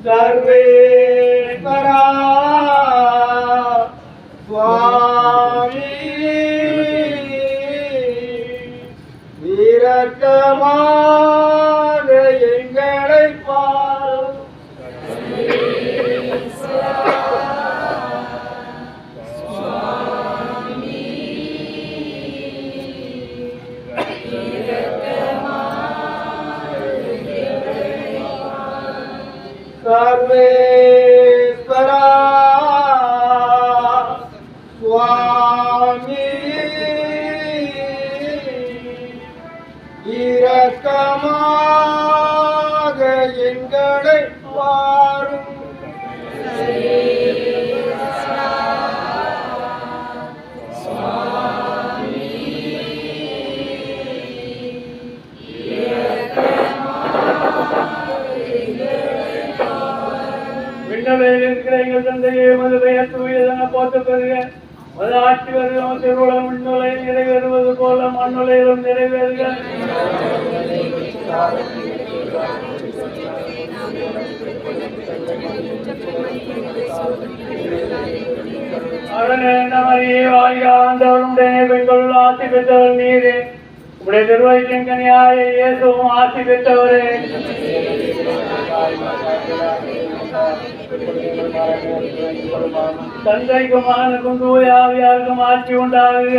சர்வேஸ்வரா சுவாமி இரக்கமாக எங்களை பாரும். சர்வேஸ்வரா சுவாமி இரக்கமாக எங்களை பாரும். விண்ணவையில் இருக்கிற எங்கள் தந்தையே மது பெயர் தூயதென போற்றப்பெறுக. மது ஆட்சி வருக. திருவுளம் விண்ணுலையில் நிறைவேறுவது போல மண்ணுலையிலும் நிறைவேறுக. அருணே வாழ்க. ஆண்டவருடைய பெண்களுள் ஆசி பெற்றவர் நீரே. உடைய திருவயிற்றின் கனியாய இயேசுவும் ஆசி பெற்றவரே. தந்தைக்கும் மகனுக்கும் தூய ஆவியாருக்கும் ஆட்சி உண்டாகுக.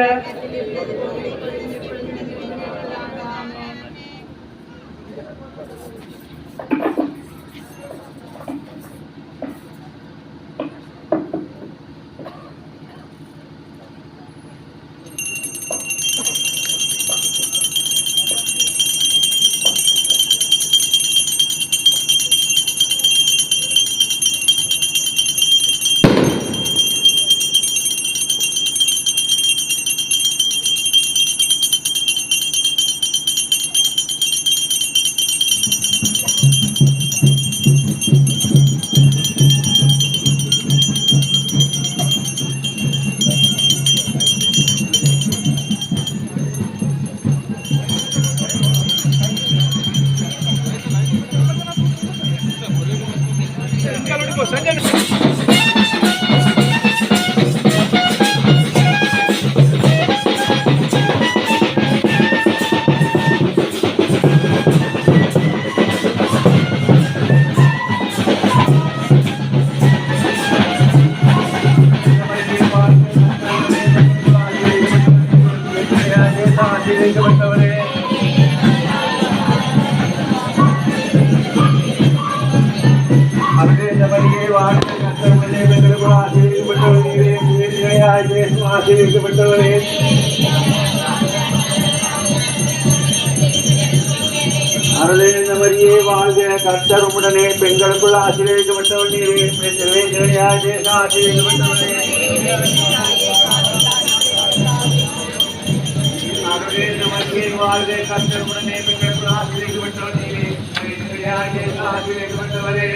ஆசீர்வதிக்கப்பட்டவரே. அருளேந்த மரியே வாழ்க. கர்த்தர் உம்முடனே பெண்களுக்குள் ஆசீர்வதிக்கப்பட்டவர் நீரே. ஆசீர்வதிக்கப்பட்டவரே. அருளேந்த மரியே வாழ்க. கர்த்தர் உம்முடனே பெண்களுக்குள் ஆசீர்வதிக்கப்பட்டவர் நீரே. ஆசீர்வதிக்கப்பட்டவரே.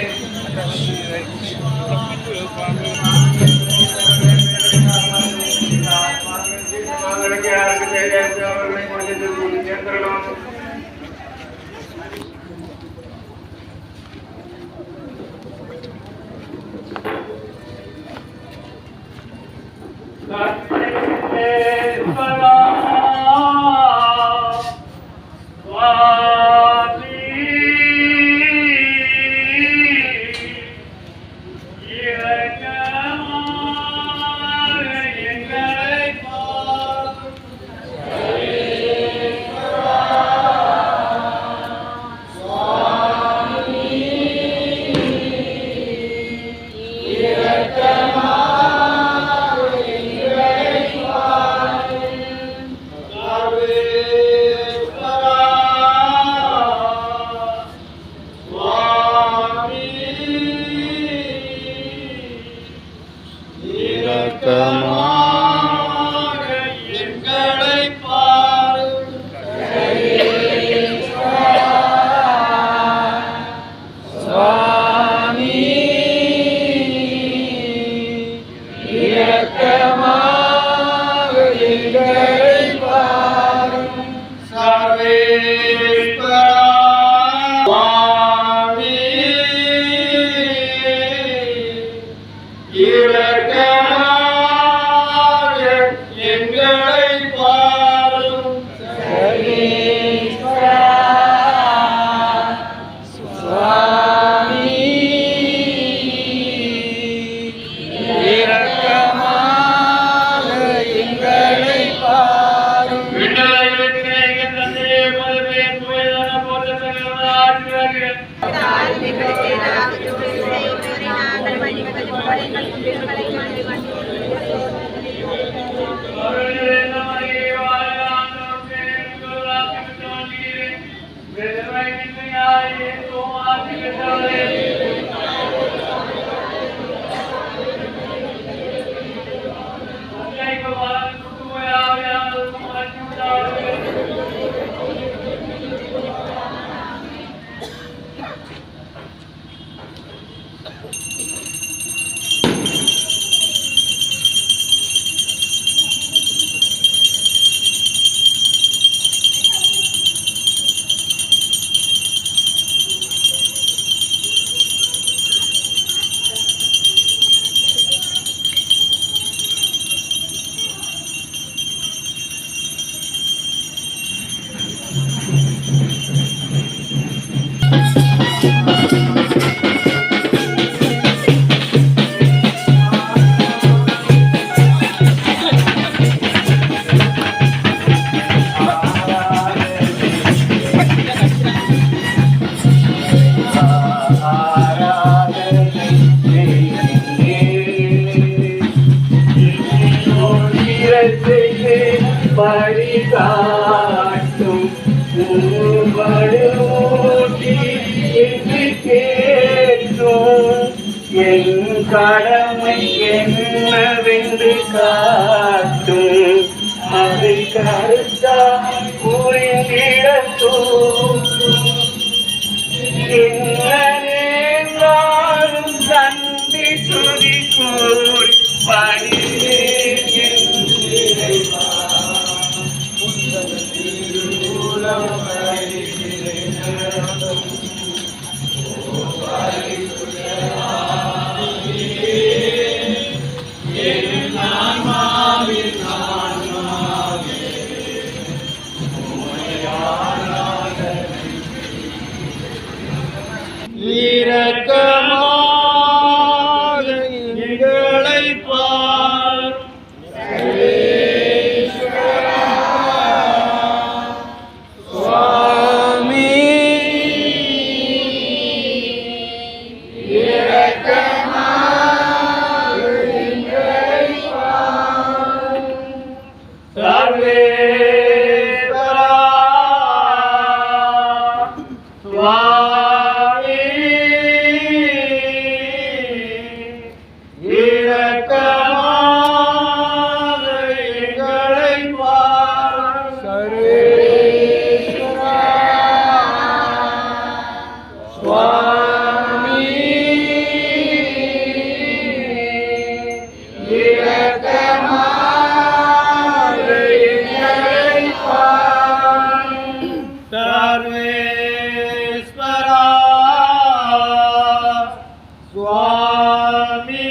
Yeah. பழிகாட்டும் படுமூட்டி கேட்டும் என் கடமை என்னவென்று காட்டும் அதை கருத்தா புரிந்திடத்தூ என்னும் தந்தி துதி கூறி பணிவே இரக்கமாக எங்களை பார் சுவாமி, இரக்கமாக எங்களை பார் சர்வேஸ்வரா சுவாமி, இரக்கமாக எங்களை பார் சர்வேஸ்வரா சுவாமி, இரக்கமாக எங்களை பார் சர்வேஸ்வரா சுவாமி,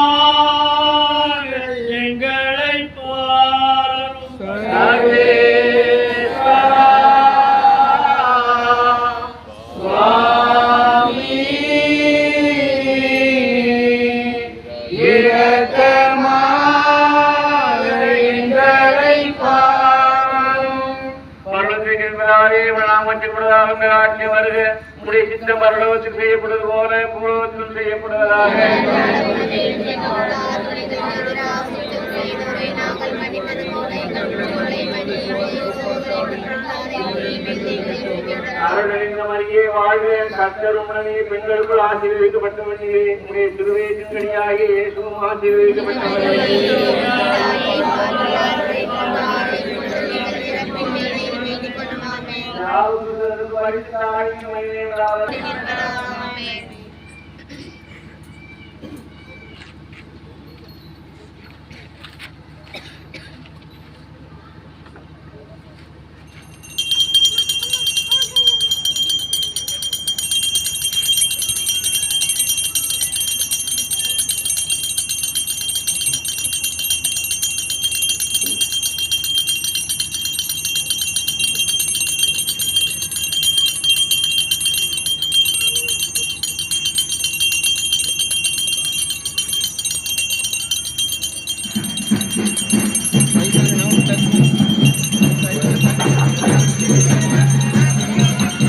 இரக்கமாக எங்களை பாரும் சர்வேஸ்வரா சுவாமி, இரக்கமாக எங்களை பாரும். பரலோகத்திற்காரே நாமத்திற்குள்ளதாக இந்த ஆட்சி வருக. உம்முடைய சித்தம் பரலோகத்தில் செய்யப்படுவது போல பூலோகத்தில் செய்யப்படுவதாக. அருள்நிறைந்த மரியே வாழ்க, கர்த்தர் உம்முடனே பெண்களுக்குள் ஆசீர்வதிக்கப்பட்டவளே, உம்முடைய திருவயிற்றின் கனியாகிய இயேசுவும் ஆசீர்வதிக்கப்பட்டவரே.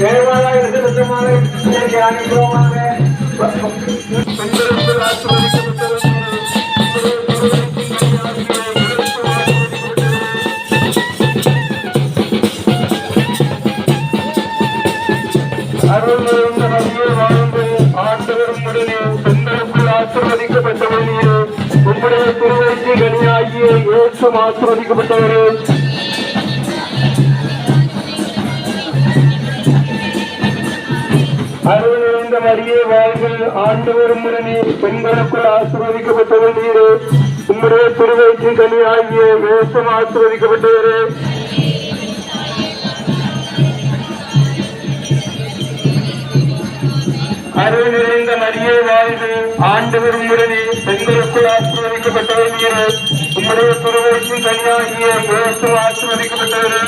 தேவாலய நிஜமாக அனுபவமாக பெண்களுக்கு ஆசீர்வதிக்கப்பட்டவர் அருள் நிறைந்த நதியை வாழ்ந்து ஆண்டவரும் உடனே பெண்களுக்குள் ஆசீர்வதிக்கப்பட்டவர் நீரே. உம்முடைய திருவயிற்று கனியாகிய இயேசுவும் ஆசீர்வதிக்கப்பட்டவரே. அருள் நிறைந்த மரியே வாழ்க, ஆண்டவரும் உடனே பெண்களுக்குள் ஆசீர்வதிக்கப்பட்டவர் நீரே. உம்முடைய திருவயிற்று கனியாகிய இயேசுவும் ஆசீர்வதிக்கப்பட்டவரே. அருள் நிறைந்த மரியே வாழ்க, ஆண்டவரும் உடனே பெண்களுக்குள் ஆசீர்வதிக்கப்பட்டவர் நீரே. உம்முடைய திருவயிற்று கனியாகிய இயேசுவும் ஆசீர்வதிக்கப்பட்டவரே.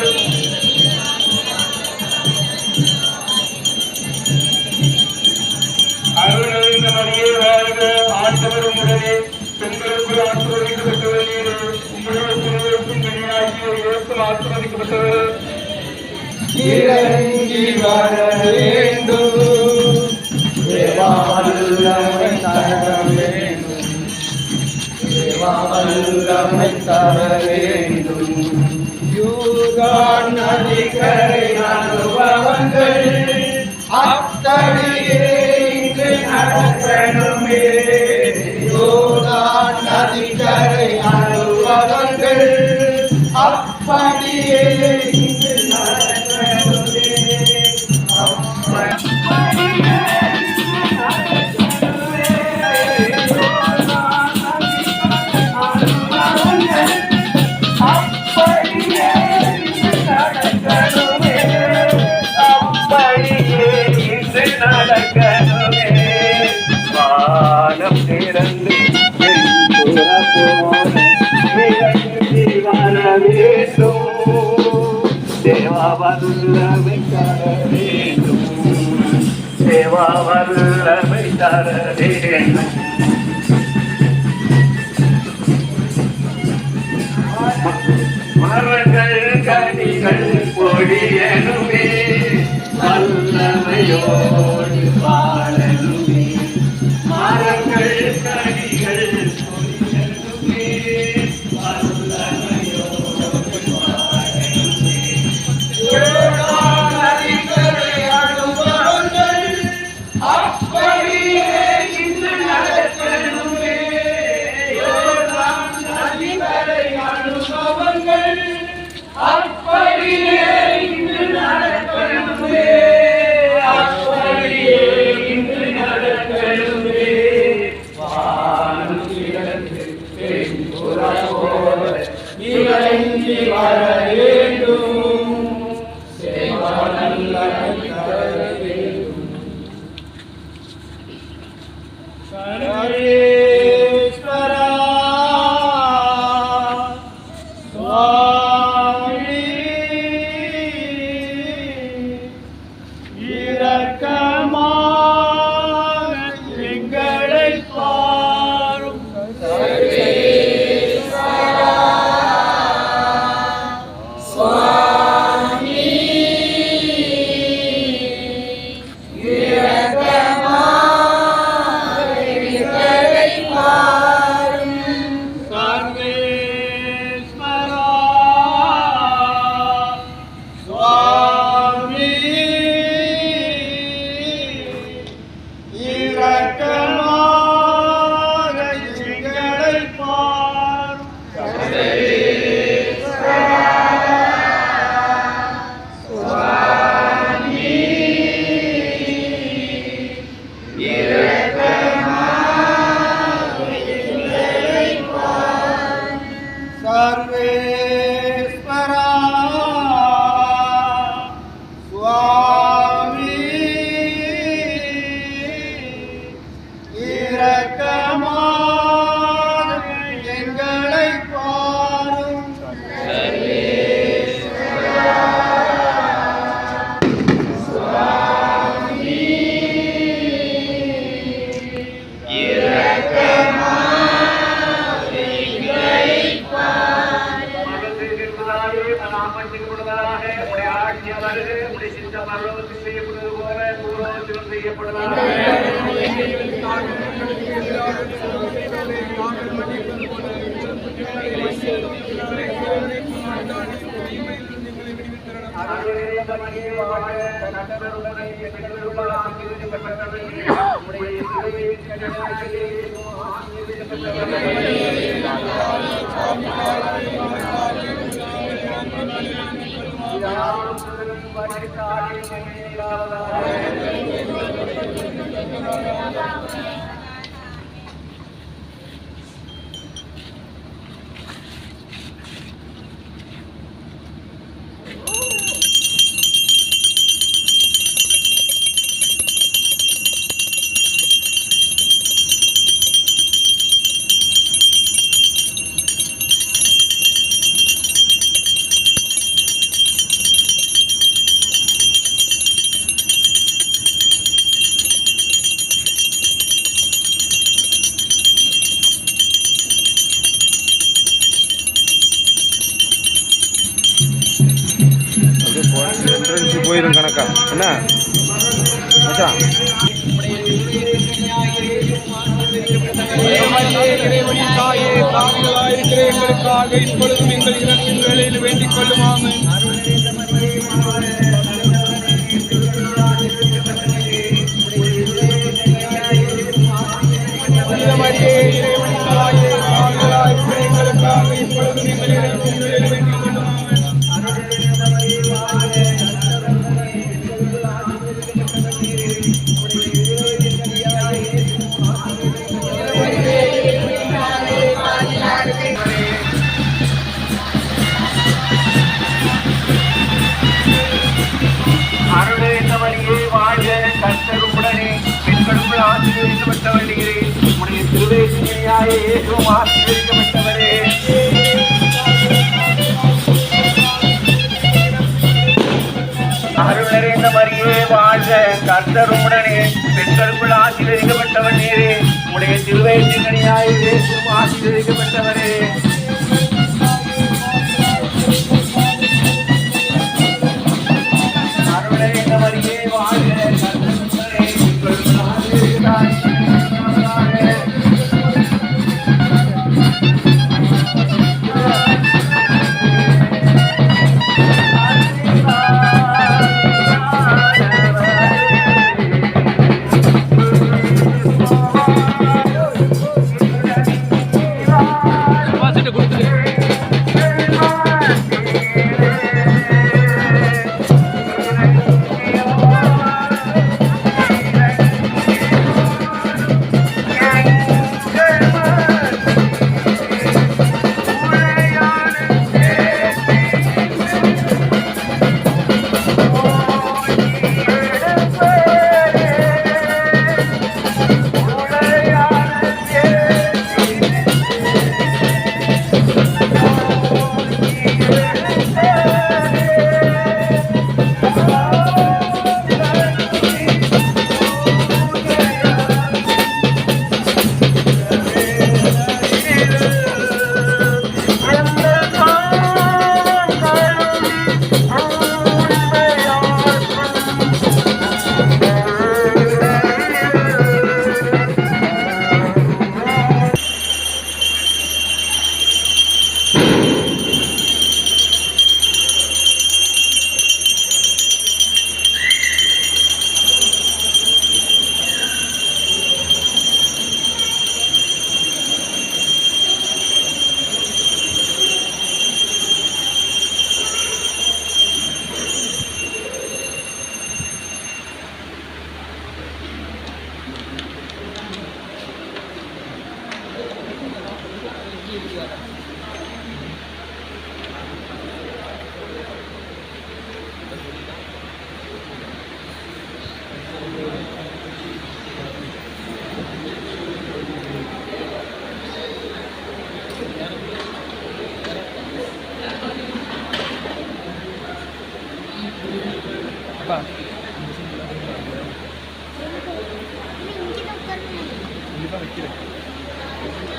அருள் நிறைந்த மரியே வாழ்க, ஆண்டவரும் உடனே பெண்களுக்குள் ஆசீர்வதிக்கப்பட்டவர் நீரே. உம்முடைய திருவயிற்று கனியாகிய இயேசுவும் ஆசீர்வதிக்கப்பட்டவரே. இறங்கி வர வேண்டும், தேவா வல்லமை தர வேண்டும், தேவா வல்லமை தர வேண்டும். யூதான் நதிக்கரை அனுபவங்கள் அப்படியே இங்கு நடக்கணுமே. யூதான் நதிக்கரை அனுபவங்கள் அப்படியே இங்கு நடக்கணுமே. வானம் திறந்து வர வேண்டும், தேவா வல்லமை தர வேண்டும், தேவா வல்லமை தர வேண்டும். மரங்கள் கனிகள் பொழியனுமே, வல்லமையோடு வாழனுமே. மரங்கள் கனிகள் பொழியனுமே, வல்லமையோடு வாழனுமே. நதிக்கரை அனுபவங்கள் அப்படியே இன்று நடக்கணுமே. நதிக்கரை அனுபவங்கள் அப்படியே இன்று உடைய ஆட்சி வருக, உடைய சித்தம் பரலோகத்தில் செய்யப்படுவது போல பூலோகத்திலும் செய்யப்படுவதாக. போயிடும் கணக்கா என்ன மச்சான்? இறைவனின் தாயே, பாவிகளாயிருக்கிற எங்களுக்காக இப்பொழுதும் எங்கள் இறப்பின் வேளையில் வேண்டிக் கொள்ளுமாமே. மரியே, இறைவனின் தாயே, பாவிகளாயிருக்கிற எங்களுக்காக இப்பொழுதும் எங்கள் இறப்பின் வேளையில் வேண்டிக் கொள்ளுமாமே. அருளேந்தவரியே வாழ்க, கர்த்தருடனே பெண்களுக்குள் ஆசீர்வதிக்கப்பட்டவர்களே, உடைய திருவேசியாய இயேசுவும் ஆசீர்வதிக்கப்பட்டவரே. அருளேந்தவரியே வாழ்க, கர்த்தருடனே பெண்களுக்குள் ஆசீர்வதிக்கப்பட்டவர் நீரே, உடைய திருவேசியாய இயேசுவும் ஆசீர்வதிக்கப்பட்டவரே. அருளேந்தவரியே வாழ்க, கர்த்தருடனே பெண்களுக்குள் ஆசீர்வதிக்கப்பட்டவரே.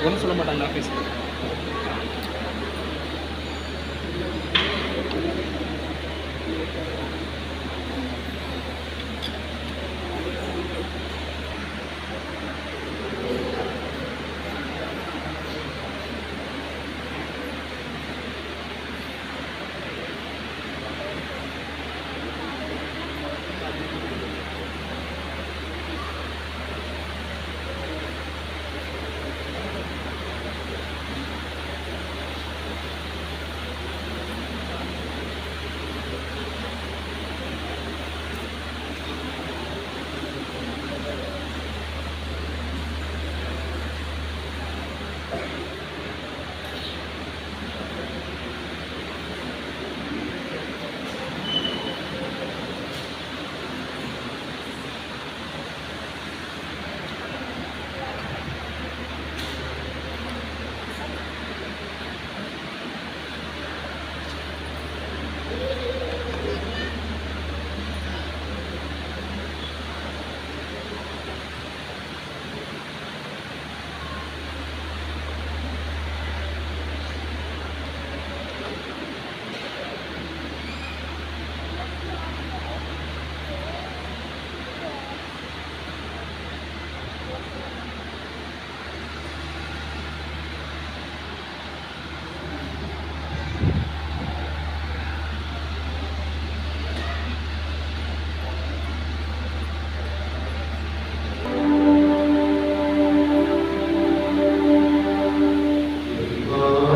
ஒன்றும் சொல்ல மாட்டாங்களா பேச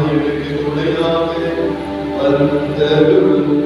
எனக்கு துணையாக வந்தருளும்.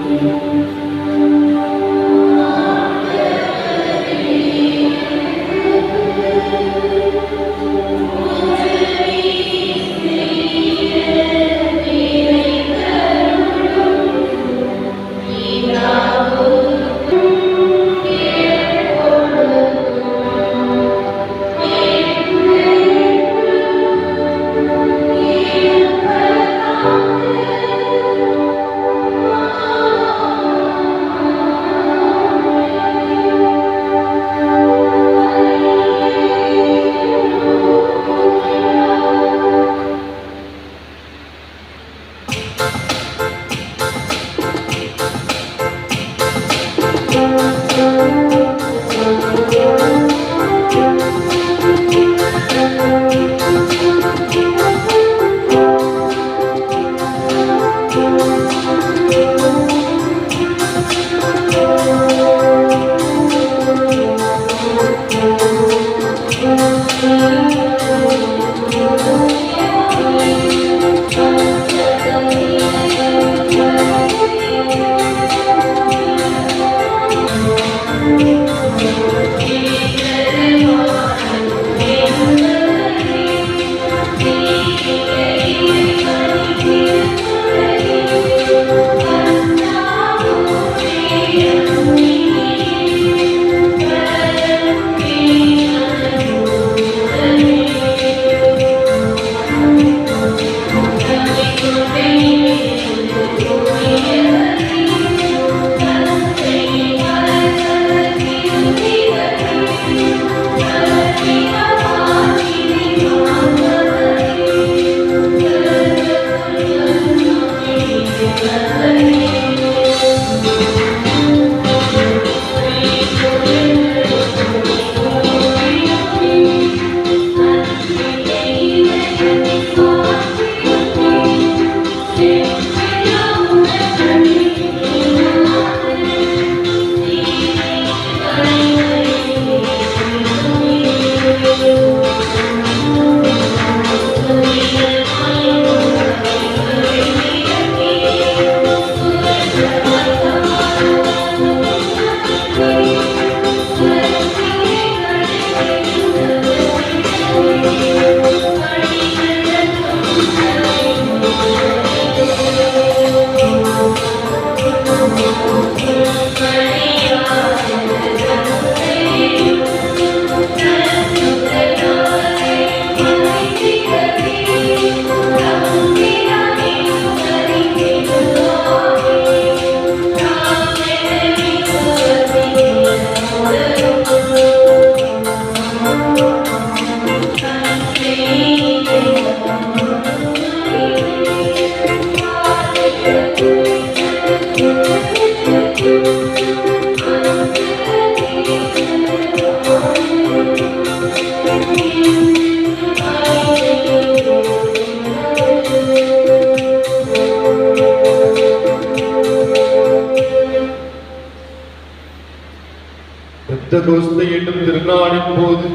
பெந்தெகோஸ்தே என்னும் திருநாளின் போது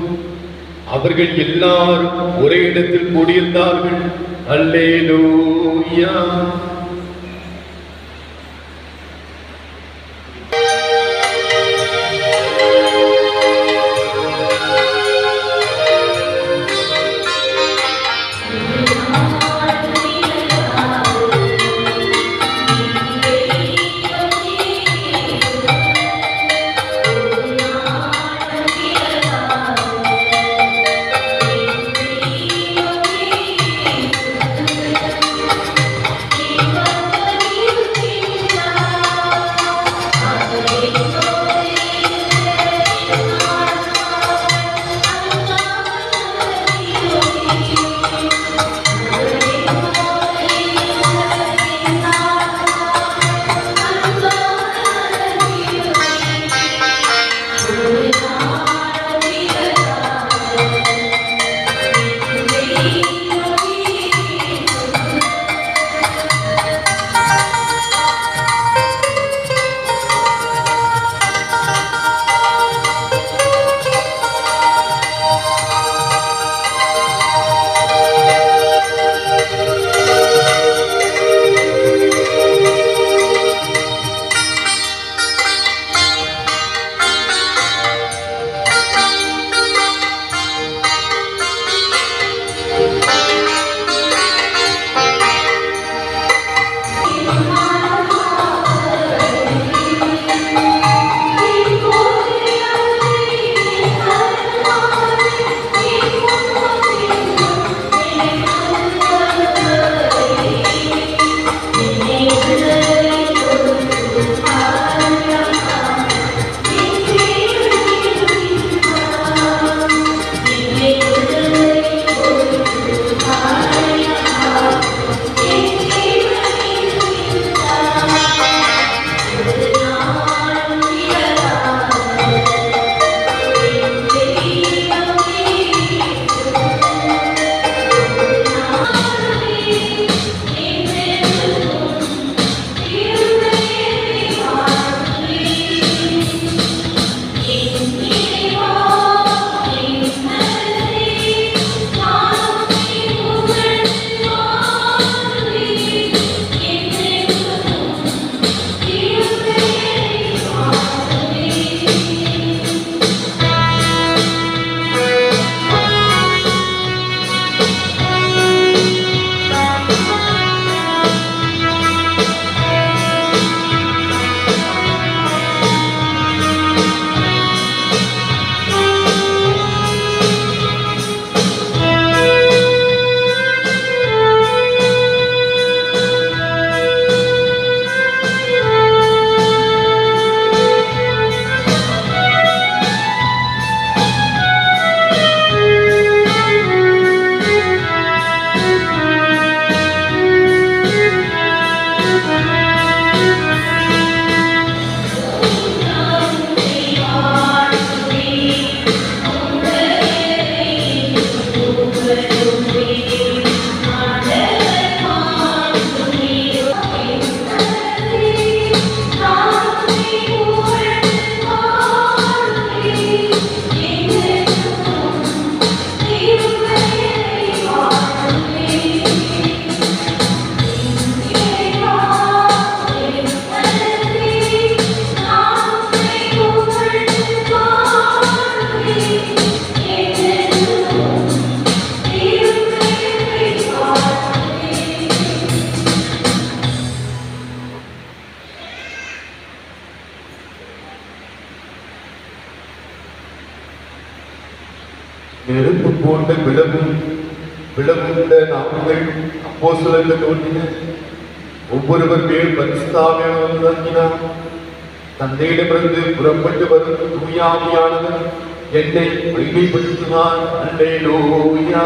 அவர்கள் எல்லாரும் ஒரே இடத்தில் கூடியிருந்தார்கள். அல்லேலூயா. நெருப்பு போன்ற விளவுண்ட நாங்கள் அப்போஸ்தலர்கள் தோன்றின ஒவ்வொருவர் மேல் பரிசுத்தாவியானவர் தங்கினார். தந்தையிடமிருந்து புறப்பட்டு வரும் தூயாவியானவர் என்னை மகிமைப்படுத்தினார். அல்லேலூயா.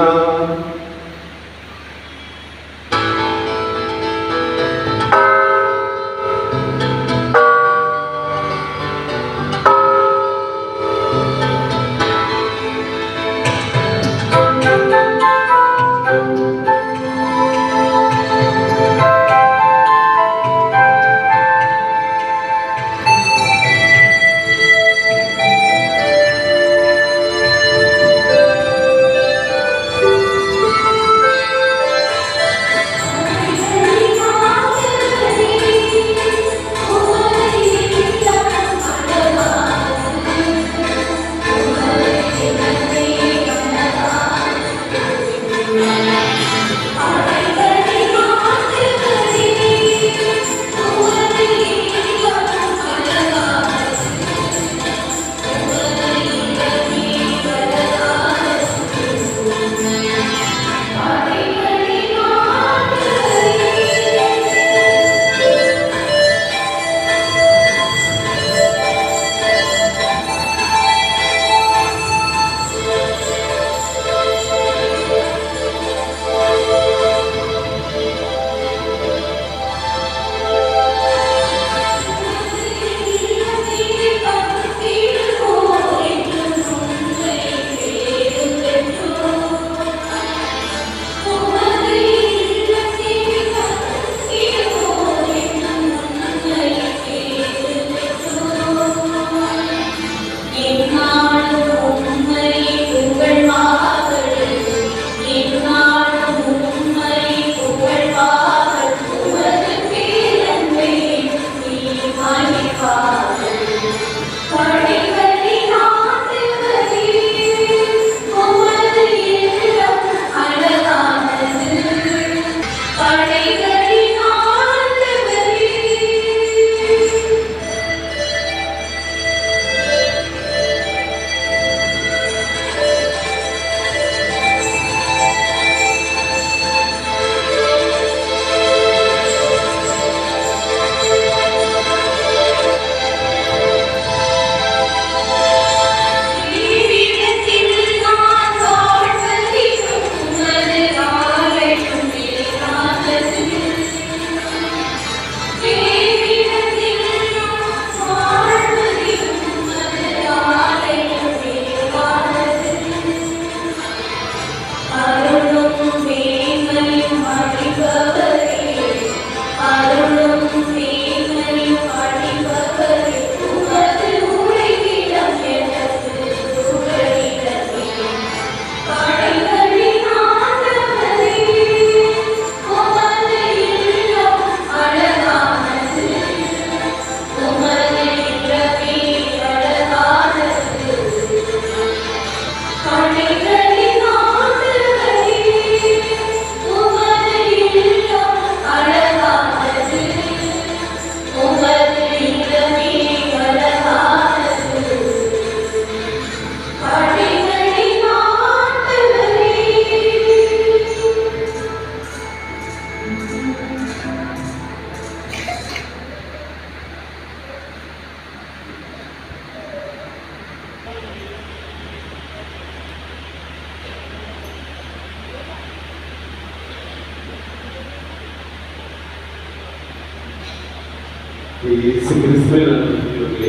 இயேசு கிறிஸ்துவின்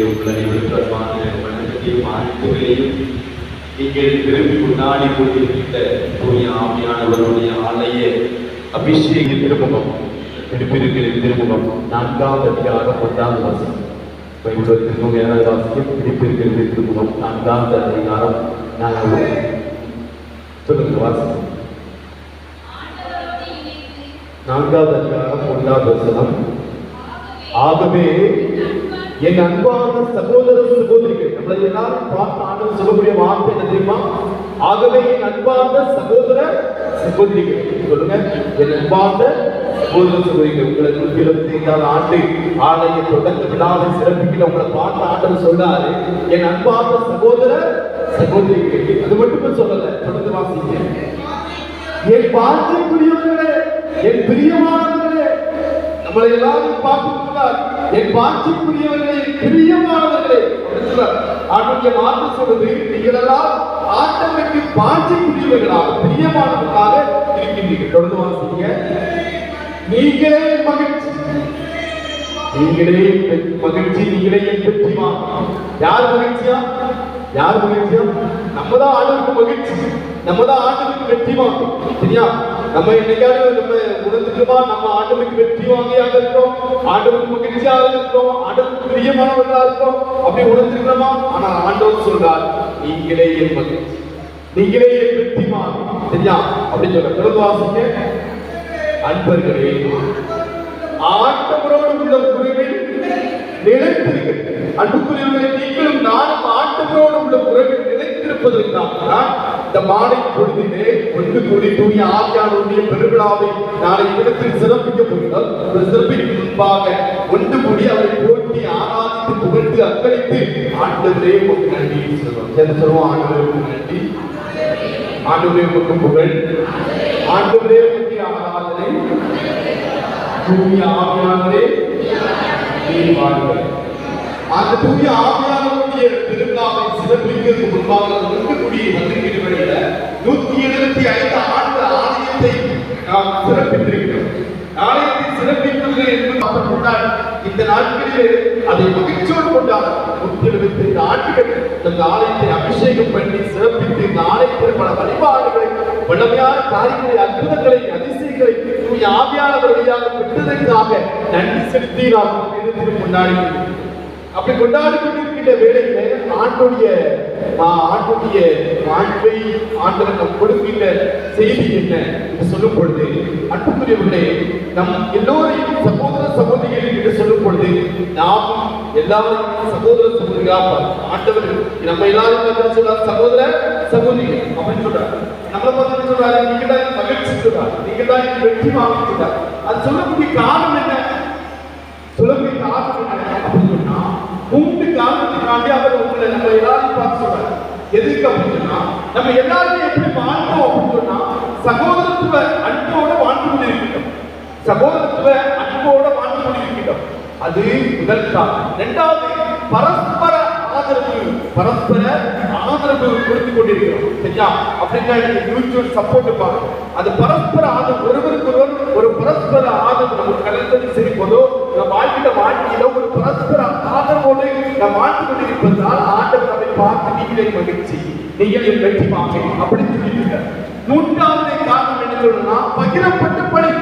உங்களை விருப்பமான வணக்கத்தையும் ஆழ்த்துகளையும் நீங்கள் விரும்பி கொண்டாடி கொண்டிருக்கின்ற தூய ஆவியானவருடைய ஆலய அபிஷேக திருமுகம் திருப்பிருக்கிற திருமுகம் 4ஆம் அதிகாரம் 1ஆம் வசனம். பைபிள் திருமுகம் வாசிக்கும் திருப்பிருக்கிற திருமுகம் 4ஆம் அதிகாரம் 4ஆம் வசனம். சொல்லுங்க வாசிக்கும். 4ஆம் அதிகாரம் 1ஆம் வசனம். ஆகவே என் அன்பான சகோதர சகோதரிகள், நம்மளை எல்லாரும் பார்த்து ஆண்டவர் சொல்லக்கூடிய வார்த்தை என்ன தெரியுமா? ஆகவே என் அன்பான சகோதர சகோதரிகள், சொல்லுங்க, என் அன்பான சகோதர சகோதரிகள், உங்களுக்கு 25ஆம் ஆண்டு ஆலய தொடக்க விழாவை சிறப்பிக்கிற உங்களை பார்த்து ஆண்டவர் சொல்றாரு, என் அன்பான சகோதர சகோதரிகள். அது மட்டுமே சொல்லல, தொடர்ந்து வாசிங்க. என் வார்த்தைக்குரியவர்களே, என் பிரியமானவர்களே, நம்மளை எல்லாரும் பார்த்துக்கிறார், என் வார்த்தைக்குரியவர்களே, பிரியமானவர்களே. ஆண்டவருடைய வார்த்தை சொல்றது, நீங்கள் எல்லாம் ஆண்டவருக்கு வார்த்தைக்குரியவர்களாக பிரியமானவர்களாக இருக்கின்றீர்கள். தொடர்ந்து வாசிங்க. நீங்களே மகிழ்ச்சி, நீங்களே மகிழ்ச்சி, நீங்களே என் வெற்றிமான். யார் மகிழ்ச்சியா? யார் மகிழ்ச்சியா? நம்ம தான் ஆண்டவருக்கு மகிழ்ச்சி, நம்ம தான் ஆண்டவருக்கு வெற்றிமான். சரியா? நம்ம என்னைக்காவது நம்ம உணர்ந்துக்குமா நம்ம ஆண்டவருக்கு வெற்றி வாங்கியாக இருக்கிறோம், ஆண்டவருக்கு மகிழ்ச்சியாக இருக்கிறோம், ஆண்டவருக்கு பிரியமானவர்களாக இருக்கிறோம், அப்படி உணர்ந்துக்கிறோமா? ஆனா ஆண்டவர் சொல்றார், நீங்களே என் மகிழ்ச்சி, நீங்களே என் வெற்றிமான். சரியா? அப்படி சொல்ற தொடர்ந்து வாசிங்க. அன்பர்களே, ஆண்டவரோடு உள்ள உறவில் நிலைத்திருங்கள். அன்புக்குரியவர்களே, நீங்களும் நானும் ஆண்டவரோடு உள்ள உறவில் நிலைத்திருப்பதற்காக இந்த மாலை பொழுதிலே ஒன்று கூடி தூய ஆவியானவருடைய பெருவிழாவை நாளை இடத்தில் சிறப்பிக்க போகிறோம். சிறப்பிற்கு முன்பாக ஒன்று கூடி அவரை போற்றி ஆராதித்து புகழ்ந்து அர்ப்பணித்து ஆண்டவரே உங்களுக்கு நன்றி சொல்லுவோம். என்ன சொல்லுவோம்? ஆண்டவருக்கு நன்றி, ஆண்டவரே உங்களுக்கு புகழ், ஆண்டவரே உங்களுக்கு ஆராதனை, தூய ஆவியானவரே நீர் வாழ்க. அந்த தூய ஆவியானவருடைய திருவிழாவை சிறப்பிக்கிறதுக்கு முன்பாக ஒன்றுக்கூடிய வந்திருக்கிற 175 ஆண்டு ஆலயத்தை நாம் சிறப்பித்திருக்கிறோம். ஆலயத்தை சிறப்பிப்பது என்பது கொண்டாடி இந்த நாட்களிலே அதை மகிழ்ச்சியோடு கொண்டாட 175 ஆண்டுகள் இந்த ஆலயத்தை அபிஷேகம் பண்ணி சிறப்பித்து இந்த ஆலயத்தில் பல வழிபாடுகளை, வல்லமையான காரியங்களை, அற்புதங்களை, அதிசயங்களை தூய ஆவியானவர் வழியாக பெற்றதற்காக நன்றி செலுத்தி நாம் கொண்டாடி அப்படி கொண்டாடி கொண்டிருக்கின்ற வேளையில ஆண்டுடைய வாழ்வை ஆண்டவர் நம் கொடுக்கின்ற செய்தி என்ன என்று சொல்லும் பொழுது, அன்புக்குரியவர்களே, நம் எல்லோரையும் சகோதர சகோதரிகள் என்று சொல்லும் பொழுது நாம் எல்லாரும் சகோதர சகோதரிகளாக ஆண்டவர் நம்ம எல்லாரும் சொல்றார், சகோதர சகோதரிகள் அப்படின்னு சொல்றாரு. நம்மளை பார்த்து சொல்றாரு, நீங்க தான் மகிழ்ச்சி சொல்றாரு, நீங்க தான் வெற்றி வாங்கி சொல்றாரு. அது சொல்லக்கூடிய காரணம் என்ன? சொல்லக்கூடிய காரணம் என்ன அப்படின்னு சொன்னா, 3 காரணத்துக்காண்டி அவர் உங்களை நம்ம எல்லாரும் பார்த்து சொல்றாரு. எதுக்கு அப்படின்னு சொன்னா, நம்ம எல்லாருமே எப்படி வாழ்ந்தோம் அப்படின்னு சொன்னா, சகோதரத்துவ அன்போட வாழ்ந்து கொண்டிருக்கிறோம், சகோதரத்துவ அன்போட வாழ்ந்து கொண்டிருக்கிறோம். அது முதல் காரணம். 2வது, பரஸ்பர ஆதரவு கொடுத்து கொண்டிருக்கிறோம். சரியா? அப்படின்னா மியூச்சுவல் சப்போர்ட் இருப்பாங்க. அது பரஸ்பர ஆதரவு, ஒருவருக்கு ஒருவர் ஒரு பரஸ்பர ஆதரவு நமக்கு கலந்தது சரி போதோ நம்ம வாழ்க்கையில ஒரு பரஸ்பர ஆதரவோடு நாம் வாழ்ந்து கொண்டிருப்பதால் ஆண்டவர் நம்மை பார்த்து நீங்களே மகிழ்ச்சி, நீங்கள் என் வெற்றி வாங்க அப்படின்னு சொல்லிட்டு. 3வது காரணம் என்ன சொல்லணும்னா, பகிரப்பட்ட பணி.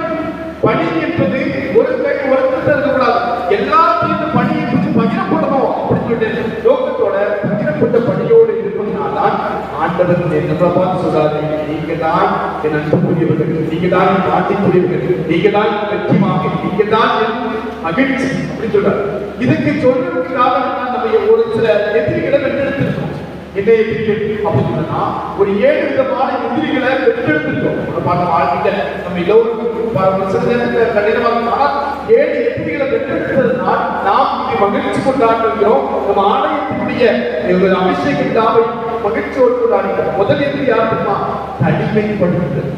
பணி என்பது ஒரு கை ஒருத்தர் இருக்கக்கூடாது, எல்லாத்தையும் இந்த பணி என்பது பகிரப்படணும் அப்படின்னு சொல்லிட்டு நோக்கத்தோட பகிரப்பட்ட பணியோடு இருக்கும்னால்தான் ஆண்டவர் நம்மளை பார்த்து சொல்றாரு, நீங்க தான் என் அன்புக்குரியவர்கள், நீங்க தான் என் வார்த்தைக்குரியவர்கள், நீங்க தான் வெற்றிமாக, நீங்க தான் என் மகிழ்ச்சி அப்படின்னு சொல்றாரு. இதுக்கு சொல்றதுக்கு காரணம் நம்ம ஒரு சில எதிரிகளை வென்றெடுத்திருக்கோம். என்ன எதிரிகள் அப்படின்னு சொன்னா, ஒரு 7 விதமான எதிரிகளை பெற்றெடுத்திருக்கோம். வாழ்க்கையில நம்ம எல்லோருக்கும் கடினமாக 7 எதிரிகளை பெற்றெடுத்ததுனால் நாம் இங்கே மகிழ்ச்சி கொண்டாடுகிறோம். நம்ம ஆலயத்தினுடைய அபிஷேக விழாவை மகிழ்ச்சியோடு கொண்டாடுகிறோம். முதல் எதிரி யார் தெரியுமா? தனிமைப்படுத்துதல்.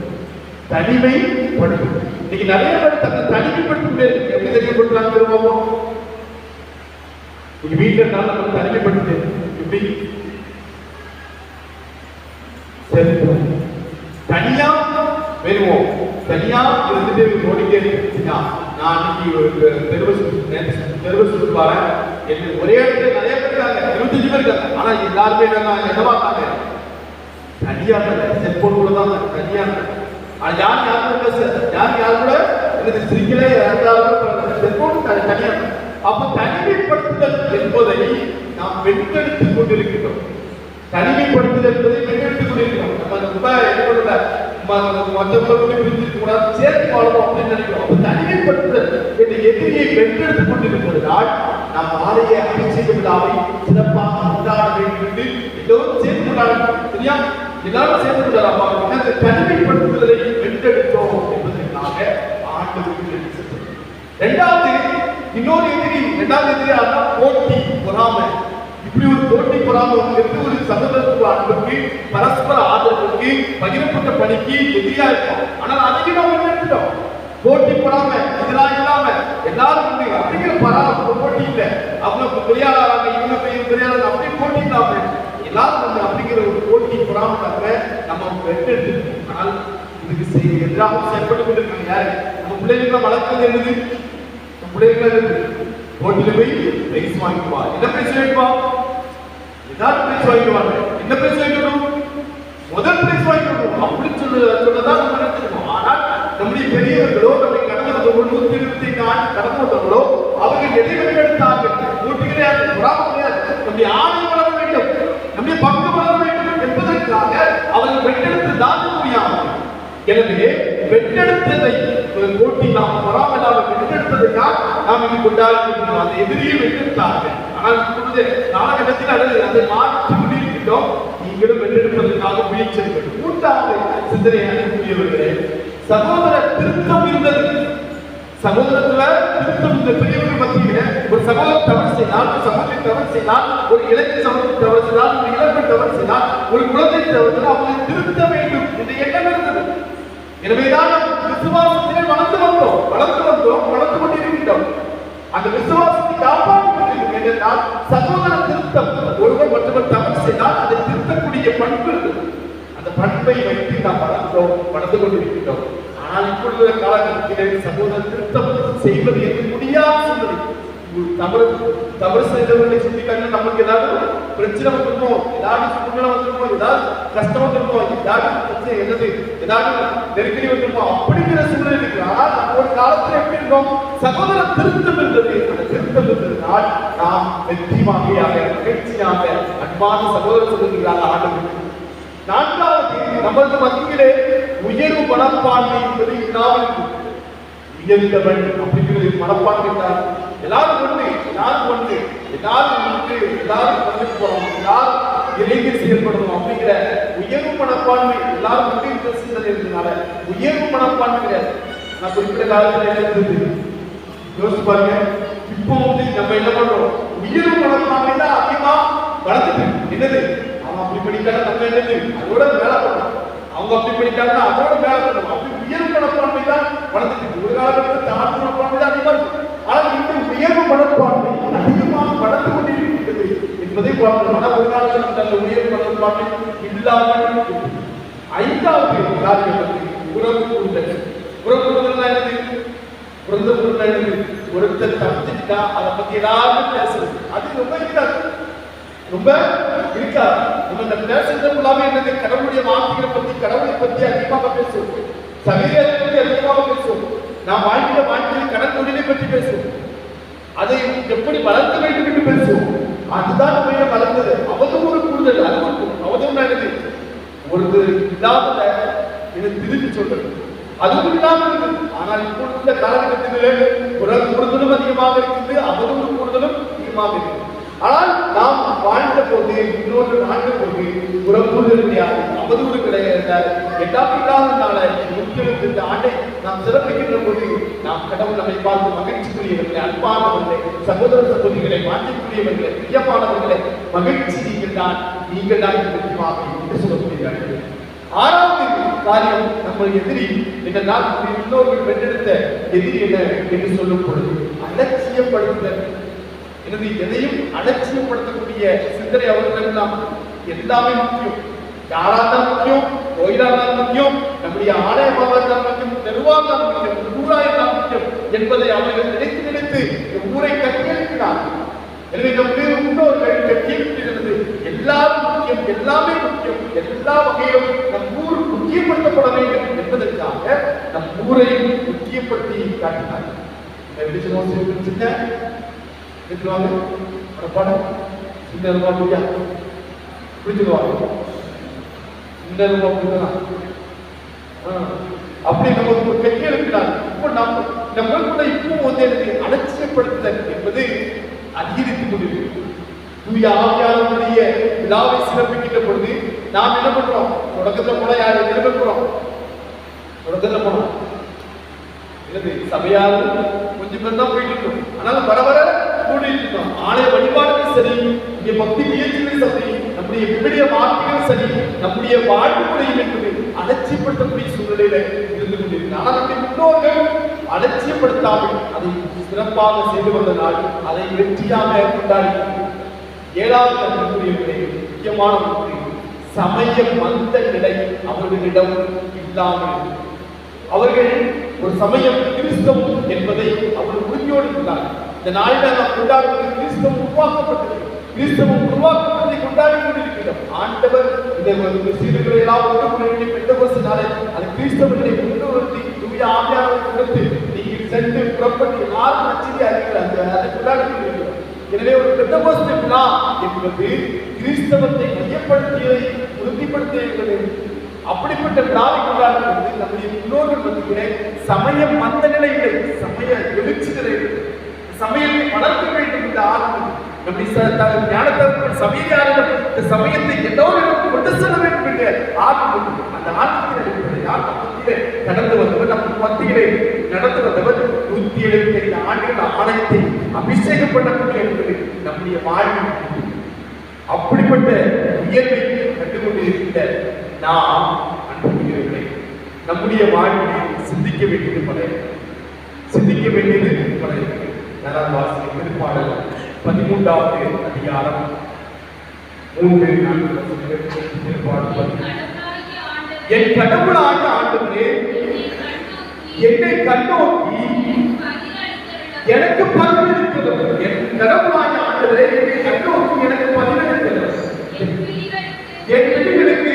தனிமைப்படுத்துதல். இன்னைக்கு நிறைய பேர் தன்னை தனிமைப்படுத்த எப்படி தனிமைப்படுத்துறாங்க தெரியுமா? நீங்க வீட்டுல இருந்தாலும் நம்ம தனிமைப்படுத்து எப்படி தனியா வருவோம், தனியா இருந்துட்டு ஓடிட்டே இருக்கு. நான் இன்னைக்கு தெருவு சுற்றுவாரேன். ஒரே இடத்துல நிறைய பேர் இருக்காங்க, 25 பேர் இருக்காங்க. ஆனா எல்லாருமே என்னவா இருக்காங்க? தனியா செல்போன் கூட தான் தனியா. ஆனா யாரும் பேச, யாரு கூட சிரிக்கலே, செல்போன் தனியா. அப்ப தனிமைப்படுத்துதல் என்பதை நாம் வென்றெடுத்துக் கொண்டிருக்கிறோம். தனிமைப்படுத்துதல் என்பதை வென்றெடுத்துக் கொண்டிருக்கிறோம். நம்ம ரொம்ப என்ன பண்ணல, மற்றவர்களுக்கு பிரிஞ்சிருக்க கூடாது, சேர்த்து வாழணும் அப்படின்னு நினைக்கிறோம். அப்ப தனிமைப்படுத்துதல் என்ற எதிரியை வென்றெடுத்துக் கொண்டிருப்பதனால் நாம் ஆலய அபிஷேக விழாவை சிறப்பாக கொண்டாட வேண்டும் என்று எல்லோரும் சேர்ந்து கொண்டாடணும். சரியா? எல்லாரும் சேர்ந்து கொண்டாடலாம். அந்த தனிமைப்படுத்துதலை வென்றெடுத்தோம் என்பதற்காக ஆண்டவருக்கு இரண்டாவது இன்னொரு எதிரி, போட்டி, பொறாமை. இப்படி ஒரு போட்டி பொறாமை ஒரு சகோதரத்துவ அன்புக்கு, பரஸ்பர ஆதரவுக்கு, பகிரப்பட்ட பணிக்கு எதிரியா இருக்கும். ஆனால் அதையும் நம்ம எடுத்துட்டோம். போட்டி பொறாமை இதெல்லாம் இல்லாம எல்லாரும் உண்டு அப்படிங்கிற போட்டி இல்லை. அவங்க பெரியாராங்க, இவங்க பெரியாராங்க, அப்படி போட்டி இல்லாம எல்லாரும் வந்து அப்படிங்கிற ஒரு போட்டி பொறாமைக்காக நம்ம வெற்றெடுத்துருக்கோம். ஆனால் இதுக்கு எதிராக செயல்பட்டு கொண்டிருக்காங்க யாரு? நம்ம பிள்ளைகளை வளர்க்கிறது என்னது? போட்டியில போய் பிரைஸ் வாங்கிக்குவா. என்ன பிரைஸ் வாங்கிக்குவா? ஏதாவது பிரைஸ் வாங்கிக்குவாங்க. என்ன பிரைஸ் வாங்கிக்கணும்? முதல் பிரைஸ் வாங்கிக்கணும் அப்படின்னு சொல்லதான் நம்ம நினைச்சிருக்கோம். ஆனால் நம்முடைய பெரியவர்களோ, நம்மை கடந்த 125 ஆண்டு கடந்து வந்தவர்களோ அவர்கள் எதை வென்றெடுத்தார்கள்? போட்டி கிடையாது, பொறாமை கிடையாது. நம்முடைய ஆணை வளர வேண்டும், நம்முடைய பங்கு வளர வேண்டும் என்பதற்காக அவர்கள் வென்றெடுத்து தான் முடியாமல். எனவே வெற்றெடுத்ததை போட்டி நாம் பொறாமையாக வெற்றெடுத்ததைத்தான் நாம் இங்கு கொண்டாடுகிறோம். அந்த எதிரியை வெற்றெடுத்தார்கள். ஆனால் இப்பொழுது காலகட்டத்தில் அதை மாற்றி கொண்டிருக்கின்றோம். நீங்களும் வெற்றெடுப்பதற்காக முயற்சிகள். மூன்றாவது சிந்தனையானவர்களே, சகோதர திருத்தம் இருந்தது. சகோதரத்துல திருத்தம் இந்த பெரியவர்கள் மத்தியில ஒரு சகோதரர் தவறு செய்தால், ஒரு சகோதரி தவறு செய்தால், ஒரு இளைஞர் சகோதரி தவறு செய்தால், ஒரு இளம்பெண் தவறு செய்தால், ஒரு குழந்தை தவறு செய்தால் அவங்களை திருத்த வேண்டும் என்ற எண்ணம் இருந்தது. எனவேதான் விசுவாசத்திலே வளர்ந்து கொண்டிருக்கின்றோம். அந்த விசுவாசத்தை காப்பாற்றுவதற்கு என்றால் சகோதர திருத்தம். ஒருவர் மற்றவர் தவறு செய்தால் அதை திருத்தக்கூடிய பண்பு இருக்குது. அந்த பண்பை வைத்து நாம் வளர்ந்து கொண்டிருக்கின்றோம். ஆனால் இப்பொழுது காலகட்டத்திலே சகோதர திருத்தம் செய்வது என்று முடியாத சூழ்நிலை. தவறு செய்தவர்களை சுட்டிக்காட்டி நமக்கு ஏதாவது பிரச்சனை வந்துருமோ, ஏதாவது சூழ்நிலை வந்துருமோ, ஏதாவது கஷ்டம் வந்துருமோ, ஏதாவது நெருக்கடி வந்துருமோ அப்படிங்கிற சூழ்நிலை இருக்கு. ஆனால் ஒரு காலத்துல எப்படி இருக்கோம்? சகோதர திருத்தம் இருந்தது. அந்த திருத்தம் இருந்ததுனால் நாம் வெற்றியாக, மகிழ்ச்சியாக, அன்பான சகோதர சகோதரிகளாக ஆண்டு. நான்காவது, நமது மத்தியிலே உயர்வு மனப்பான்மை என்பது இல்லாமல் உயர்ந்தவன் அப்படிங்கிறது மனப்பான்மை தான். எல்லாரும் ஒன்று, எல்லாரும் வந்துட்டு போறோம், எல்லாரும் இளைஞர் செயல்படணும் அப்படிங்கிற உயர்வு மனப்பான்மை எல்லாரும் ஒன்று சிந்தனை இருந்ததுனால உயர்வு மனப்பான்மை கிடையாது. நான் குறிப்பிட்ட காலத்துல என்ன இருந்தது யோசிச்சு பாருங்க. இப்போ வந்து நம்ம என்ன பண்றோம்? உயர்வு மனப்பான்மை தான் அதிகமா வளர்ந்துட்டு. என்னது? அவன் அப்படி படிக்காத நம்ம என்னது அதோட வேலை பண்ணணும், அவங்க அப்படி படிக்காத அதோட வேலை பண்ணணும். அப்படி உயர்வு மனப்பான்மை தான் வளர்ந்துட்டு. ஒரு காலத்துல தாழ்வு மனப்பான்மை தான் அதிகமா இருக்கு. ஆனால் இந்த உயர்வு மனப்பான்மை அதிகமாக வளர்ந்து கொண்டிருக்கிறது என்பதை பார்க்கிறோம். ஆனால் ஒரு காலத்தில் அந்த உயர்வு மனப்பான்மை இல்லாமல். ஐந்தாவது காரியம் உறவு கூறுதல். உறவு கூறுதல் என்னது? உறவு கூறுதல் என்னது? ஒருத்தர் தப்பிச்சுட்டா அதை பத்தி எல்லாரும் பேசுறது அது ரொம்ப இருக்காது, ரொம்ப இருக்காது. நம்ம இந்த பேசுறது ஃபுல்லாவே என்னது? கடவுளுடைய வார்த்தைகளை பத்தி, கடவுளை பத்தி அதிகமாக பேசுவோம், சமீபத்தை பத்தி அதிகமாக பேசுவோம், நாம் வாழ்க்கையில கடன் தொழிலை பற்றி பேசுவோம், அதை எப்படி வளர்க்க வேண்டும் என்று பேசுவோம். அதுதான் நம்ம வளர்ந்தது. அவதூறு கூடுதல். அவதூறு என்னது? ஒரு இல்லாத திருப்பி சொல்றது அதுவும் இல்லாமல் இருக்குது. ஆனால் இப்பொழுது இந்த காலகட்டத்திலே கூடுதலும் அதிகமாக இருக்குது, அவதூறு கூடுதலும் அதிகமாக இருக்குது. ஆனால் நாம் வாழ்ந்த போது, இன்னொன்று வாழ்ந்த போது உறவுகள் கிடையாது, அவதூறு கிடையாது, எல்லாம் இல்லாதனால 125 ஆண்டை நாம் சிறப்பிக்கின்ற போது நாம் கடவுள் நம்மை பார்த்து மகிழ்ச்சிக்குரியவர்களை, அன்பானவர்களை, சகோதர சகோதரிகளை, மாற்றக்கூடியவர்களை, பிரியமானவர்களை, மகிழ்ச்சி நீங்கள் தான் முக்கியமாக என்று சொல்லக்கூடியவர்கள். ஆறாவது காரியம் நம்ம எதிரி என்றால் இன்னொருவர் வென்றெடுத்த எதிரி என்ன என்று சொல்லும் பொழுது அலட்சியப்படுத்த. எனவே எதையும் அலட்சியப்படுத்தக்கூடிய சிந்தனை அவர்கள் எல்லாமே முக்கியம். யாரா தான் முக்கியம், கோயிலா தான் முக்கியம், நம்முடைய ஆலயமாக தான் முக்கியம், நிர்வாகம் முக்கியம், ஊராய் தான் முக்கியம் என்பதை அவர்கள் நினைத்து நினைத்து ஊரை கட்டியிருக்கிறார்கள். எனவே நம்முடைய முன்னோர்கள் கட்டியிருக்கிறது எல்லாரும் முக்கியம், எல்லாமே முக்கியம், எல்லா வகையிலும் நம் ஊர் முக்கியப்படுத்தப்பட வேண்டும் என்பதற்காக நம் ஊரை முக்கியப்படுத்தி காட்டினார்கள். எப்படி சொல்லுவாங்க சின்ன படம் சின்ன புரிஞ்சுக்குவாங்க அப்படி நமக்கு கட்டி இருக்கிறார். இப்போ நம்மளுக்குள்ள இப்போ வந்து எனக்கு அலட்சியப்படுத்துதல் என்பது அதிகரித்துக் கொண்டிருக்கிறது. தூய ஆவியானவருடைய விழாவை சிறப்பிக்கின்ற பொழுது நாம் என்ன பண்றோம்? தொடக்கத்துல போனா யாரு நிரூபிக்கிறோம்? தொடக்கத்துல போனோம் சபையால் கொஞ்சம் பேர் தான் போயிட்டு இருக்கோம். ஆனாலும் வர வர கூடிட்டு இருக்கோம். ஆலய வழிபாடுகள் சரி, இங்கே பக்தி முயற்சிகள் சரி, நம்முடைய விவிலிய வார்த்தைகள் சரி, நம்முடைய வாழ்வு முறையும் என்பது அலட்சியப்படுத்தக்கூடிய சூழ்நிலையில இருந்து கொண்டிருக்கிறது. ஆனால் நம்முடைய முன்னோர்கள் அலட்சியப்படுத்தாமல் அதை சிறப்பாக செய்து வந்தனால் அதை வெற்றியாக கொண்டாடி 7வது கல்விக்குரிய முக்கியமான ஒன்று சமய மந்த நிலை அவர்களிடம் இல்லாமல் அவர்கள் ஒரு சமயம் கிறிஸ்தவம் என்பதை அவர்கள் உறுதியோடு இருந்தார்கள். இந்த நாளில் நாம் கொண்டாடுவது கிறிஸ்தவம் உருவாக்கப்பட்டது. கிறிஸ்தவம் உருவாக்கப்பட்டதை கொண்டாடி கொண்டிருக்கிறோம். ஆண்டவர் இந்த சீர்களை எல்லாம் ஒன்றுக்குள்ளே பெற்றவர்சினாலே அது கிறிஸ்தவர்களை முன்னிறுத்தி தூய ஆவியானவரை கொடுத்து நீங்கள் சென்று புறப்பட்டு யாரும் நச்சரியா இருக்கிறார்கள் அதை கொண்டாடி கொண்டிருக்கிறோம். எனவே ஒரு பெந்தகோஸ்தே விழா என்பது கிறிஸ்தவத்தை மையப்படுத்தியதை உறுதிப்படுத்தியது. அப்படிப்பட்ட விழாவை கொண்டாடுவது நம்முடைய முன்னோர்கள் மத்தியிலே சமய மந்த நிலை இல்லை, சமய எழுச்சி நிலை இல்லை. சமயத்தை வளர்க்க வேண்டும் என்ற ஆர்வம் நம்முடைய ஞானத்தவர்கள் சமயத்திடம் இந்த சமயத்தை எல்லோரும் கொண்டு செல்ல வேண்டும் என்ற ஆர்வம். அந்த ஆர்வத்தின் அடிப்படையில் மத்தியிலே கடந்து வந்தவர் நம் மத்தியிலே நடந்து வந்தவர் 175 ஆண்டுகள் ஆலயத்தை அபிஷேகம் பண்ணக்கூடிய என்பது நம்முடைய வாழ்வு. அப்படிப்பட்ட உயர்வை கண்டுகொண்டிருக்கின்ற நாம் அன்புகிறவர்களே நம்முடைய வாழ்வில் சிந்திக்க வேண்டியது பல சிந்திக்க வேண்டியது பல திருப்பாடல் 13வது அதிகாரம் 3-4 என் கடவுளாகிய ஆண்டவரே என்னை கண்ணோக்கி எனக்கு பதிலளிக்கிறது. என் கடவுளாகிய ஆண்டவரே என்னை கண்ணோக்கி எனக்கு பதிலளிக்கிறது. என் விழிகளுக்கு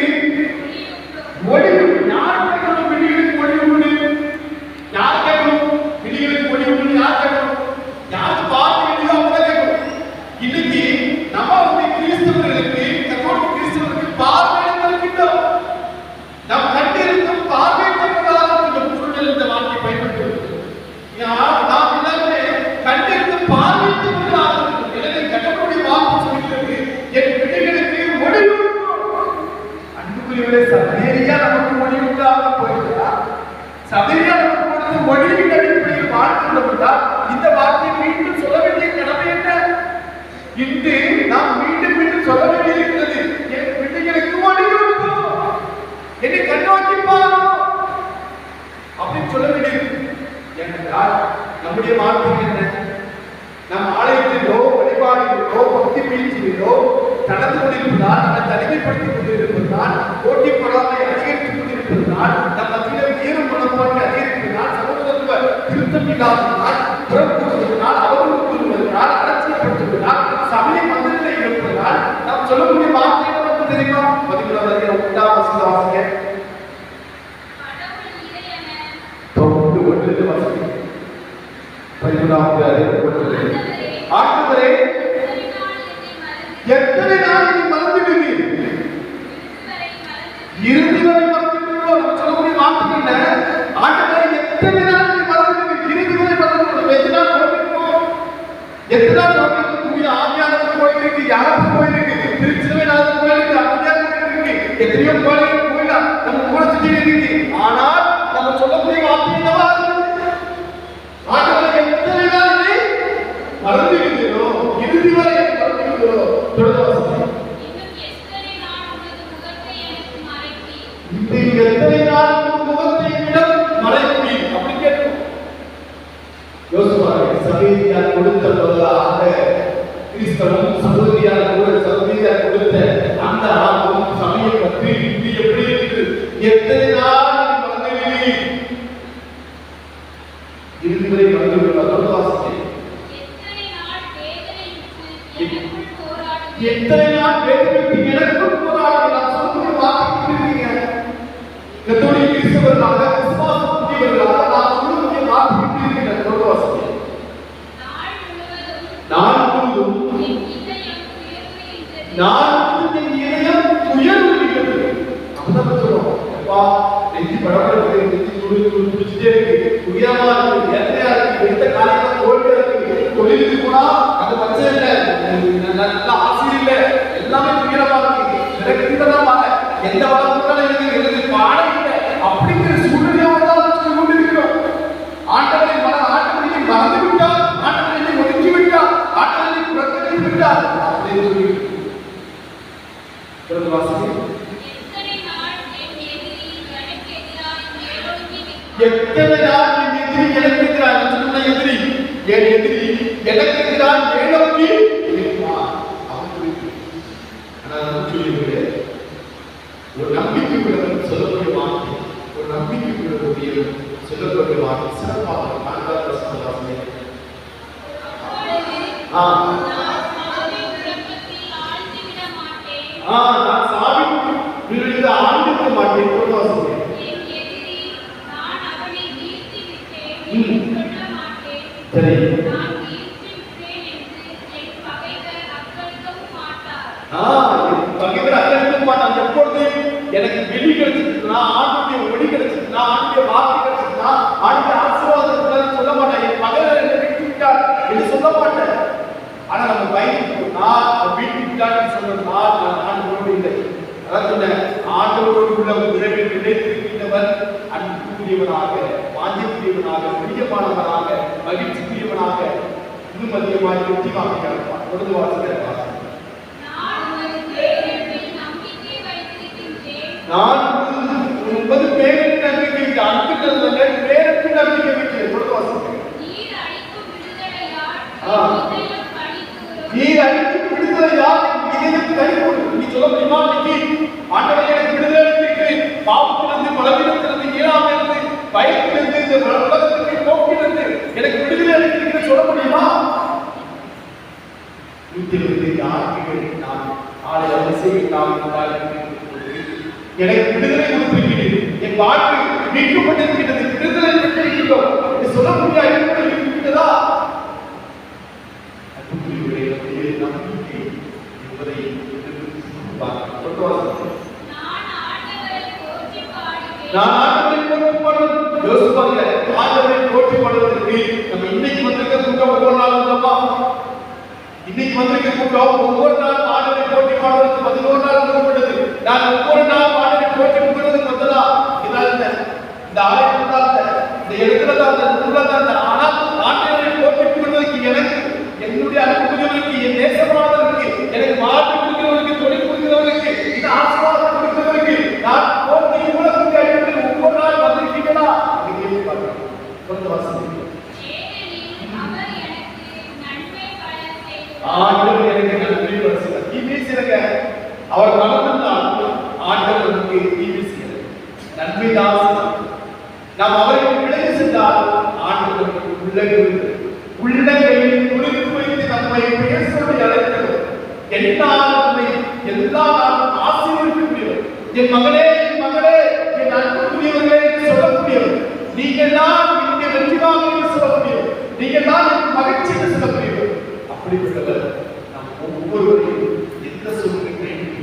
ஒளி யார் கேட்கணும்? விழிகளுக்கு ஒளி உண்டு. யார் கேட்கணும்? விழிகளுக்கு ஒளி உண்டு. யார் கேட்கணும்? யாருக்கு பார்த்து வேண்டியதோ அவங்க கேட்கணும். இன்னைக்கு நம்ம வந்து கிறிஸ்தவர்களுக்கு கத்தோலிக்க கிறிஸ்தவர்களுக்கு பார்வை இருக்கின்றோம். நம் கண்டிருக்கும் பார்வை தப்பதாக இந்த பொருள் இந்த வார்த்தை பயன்படுத்துகிறது. நாம் எல்லாருமே கண்டிருக்கும் பார்வை தப்பதாக எனவே கத்தோலிக்க வார்த்தை சொல்கிறது என் விழிகளுக்கு ஒளி உண்டு. சபையா நமக்கு மொழி உண்டாக போயிருந்தா சபையா நமக்கு கொடுத்து மொழியின் அடிப்படையில் வாழ்ந்துள்ளவர்களால் இந்த வார்த்தையை மீண்டும் சொல்ல வேண்டிய கடமை என்ன? இன்று நாம் மீண்டும் மீண்டும் சொல்ல வேண்டியிருக்கிறது. என் பிள்ளைகளுக்கு மொழி உண்டு, என்னை கண்ணோக்கி பாரு அப்படின்னு சொல்ல வேண்டியிருக்கு. ஏனென்றால் நம்முடைய வார்த்தை என்ன? நம் ஆலயத்திலோ வழிபாடுகளிலோ பக்தி பயிற்சியிலோ நடந்து கொண்டிருப்பதால் நம்மை தனிமைப்படுத்திக் கொண்டிருப்பதால் போட்டி பொறாமை அதிகரித்துக் கொண்டிருப்பதால் நம் மத்தியிலே உயரும் மனப்பான்மை அதிகரிப்பதனால் சமூகத்துவ திருத்தம் இல்லாததால் புறப்படுவதனால் அவர்களுக்குள்வதனால் அலட்சியப்படுத்துவதனால் சமய மந்திரத்தை இருப்பதால் நாம் சொல்லக்கூடிய வார்த்தை என்ன தெரியுமா? 11வது வாசிங்க தொண்டு ஒன்று வாசிங்க 11வது ஆண்டவரே எத்தனை நாள் நீ மறந்துவிடுவீர்? இறுதி வரை மறந்துவிடுவோம். சொல்லக்கூடிய வார்த்தை என்ன? ஆண்டவரே எத்தனை நாள் நீ மறந்துவிடுவீர்? இறுதி வரை மறந்துவிடுவோம். எத்தனை நாள் மறந்துவிடுவோம்? எத்தனை நாள் மறந்துவிடுவோம்? தூய ஆவியானவர் கோயிலுக்கு, யாருக்கு கோயிலுக்கு, திருச்சிலுவைநாதர் கோயிலுக்கு, அம்பியார் கோயிலுக்கு, எத்தனையோ கோயிலுக்கு போயிடலாம். நம்ம கூட சுற்றி இருக்கு. ஆனால் நம்ம சொல்லக்கூடிய வார்த்தை என்னவா? ஆண்டவரே எத்தனை நாள் நீ மறந்துவிடுவீரோ? இறுதி வரை மறந்துவிடுவீரோ? எத்தனை நாள் முகத்தை மறைப்பீர் அப்படி கேட்கும். யோசுவாவை சகோதரியார் கொடுத்த கிறிஸ்தவம் சகோதரியார் கொடுத்த அந்த ஆர்வம் சமயம் பற்றி எத்தனை நாள் மறந்துவிடுவீர்? இறுதி வரை மறந்துவிடுவார். தொடர்ந்து வாசிக்கிறேன். எத்தனை நாள் வேதனைக்கு எனக்கும் போராடி நான் சொல்லக்கூடிய வார்த்தை இருக்கீங்க. கத்தோலிக்க கிறிஸ்தவர்களாக விசுவாசமுடையவர்களாக நான் சொல்லக்கூடிய வார்த்தை இருக்கீங்க. தொடர்ந்து வாசிக்கிறேன். நான் முழுவதும் என் இதயம் துயருகிறது. அப்பதான் சொல்றோம். அப்பா நெஞ்சு படபடப்பு, நெஞ்சு துடிச்சுட்டே இருக்கு, உயரமா இருக்கு, வேதனையா இருக்கு, எடுத்த காரியமா தோல்வியா இருக்கு, தொழிலுக்கு போனா அது பிரச்சனை இல்லை, நல்ல ஆசிரியர் இல்லை, எல்லாமே துயரமா இருக்கு, எனக்கு இருந்ததான் எந்த வளர்ப்புகளும் எனக்கு பாடம் இல்லை அப்படிங்கிற சூழ்நிலையோட தான் கொண்டிருக்கிறோம். ஆண்டவரை ஆண்டவரை மறந்து விட்டார், ஆண்டவரை ஒதுக்கி விட்டார், ஆண்டவரை புறக்கணித்து விட்டார் அப்படின்னு சொல்லி எத்தனை நாள் என் எதிரி எனக்கு எதிராக சொன்ன எதிரி என் எதிரி எனக்கு எதிராக மேலோக்கி ஒரு நம்பிக்கை உள்ளவன் சொல்லக்கூடிய வார்த்தை, ஒரு நம்பிக்கை உள்ளவருடைய சொல்லக்கூடிய வார்த்தை சிறப்பாக நான் சாவி விழுந்து ஆண்டிருக்க மாட்டேன். சரி, பகைவர் அக்கறைக்க மாட்டான். எப்பொழுது எனக்கு வெளி கிடைச்சிருக்குன்னா, ஆண்டுடைய ஒளி கிடைச்சிருக்குன்னா, ஆண்டுடைய வார்த்தை கிடைச்சிருக்குன்னா, ஆண்டுடைய ஆசீர்வாதம் சொல்ல மாட்டேன். என் பகைவர் என்னை விட்டு விட்டார் என்று சொல்ல மாட்டேன். ஆனா நம்ம பயந்து வீட்டு விட்டான்னு சொன்னா நான் உணவு இல்லை. அதான் சொன்னேன், ஆண்டவரோடு உள்ள உறவில் நிலைத்திருக்கின்றவர் அன்புக்குரியவனாக, வாஞ்சக்கூடியவனாக, பிரியமானவனாக, மகிழ்ச்சிக்குரியவனாக, இன்னும் அதிகமாக வெற்றி வாங்கியிருப்பான். தொடர்ந்து வாசிக்கிறார். நான் 9 பேருக்கு நம்பிக்கை வைக்க, அன்புக்கு பேருக்கு நம்பிக்கை வைக்கிறேன். தொடர்ந்து வாசிக்கிறேன். நீர் அளிக்கும் விடுதலையால் இதயம் கைகூடும். நீ சொல்ல முடியுமா? இன்னைக்கு ஆண்டவரே எனக்கு விடுதலை அளிக்கிறேன், பாவத்திலிருந்து, பலவீனத்திலிருந்து, இயலாமையிலிருந்து, பயத்திலிருந்து, இந்த உலகத்திற்கு போக்கிலிருந்து எனக்கு விடுதலை அளிக்கிறேன் சொல்ல முடியுமா? வீட்டிலிருந்து யாருக்கு நான் ஆளை அவசியம் எனக்கு விடுதலை கொடுத்திருக்கிறேன், என் வாழ்க்கை மீட்கப்பட்டிருக்கிறது, விடுதலை பெற்றிருக்கிறோம் என்று சொல்ல முடியாது. இருக்கிறதா? நம்பிக்கை என்பதை நான் ஆண்டவரை போற்றி பாடுவது யோசிப்பாங்க. ஆண்டவரை போற்றி பாடுவதற்கு நம்ம இன்னைக்கு வந்திருக்க கூட்டம் ஒவ்வொரு நாள் வந்தோமா? இன்னைக்கு வந்திருக்க கூட்டம் ஒவ்வொரு நாள் ஆண்டவரை போற்றி பாடுவதற்கு 11 நாள் கொடுக்கப்பட்டது. நான் ஒவ்வொரு நாள் ஆண்டவரை போற்றி பாடுவதற்கு வந்ததா? இந்த ஆலயத்தில் தான், இந்த இடத்துல தான், இந்த ஊர்ல தான். ஆனால் ஆண்டவரை போற்றி பாடுவதற்கு எனக்கு, என்னுடைய அன்புக்குரியவனுக்கு, என் நேசமானவருக்கு, எனக்கு வாழ்க்கை கொடுக்கிறவனுக்கு, தொழில் கொடுக்கிறவனுக்கு, இந்த ஆசீர்வாதம் கொடுக்கிறவனுக்கு நான் போற்றி உலகத்துக்கு அடிப்படையில் ஒவ்வொரு நாள் வந்திருக்கீங்களா? கொஞ்சம் வசதி ஆண்டவர் எனக்கு நன்மை பரிசுத்தார். தீமை செய்யங்க, அவர் வளர்ந்தால் ஆண்டவர் நமக்கு தீமை செய்யல, நன்மை தான். நாம் அவருக்கு விலகி சென்றால் ஆண்டவர் உள்ளங்கையில் குறித்து வைத்து நம்மை பெயர் சொல்லி அழைக்கிறோம். எல்லா நாளும் ஆசீர்வதிக்கக்கூடியவர், என் மகளே, என் மகளே, என் அன்புக்குரியவர்களே என்று சொல்லக்கூடியவர், நீங்கள் தான் இங்கே வெற்றிவாக என்று சொல்லக்கூடியவர், நீங்கள் தான் மகிழ்ச்சி என்று சொல்லக்கூடியவர். அப்படிப்பட்டவர் நாம் ஒவ்வொருவரையும் எந்த சூழ்நிலையும்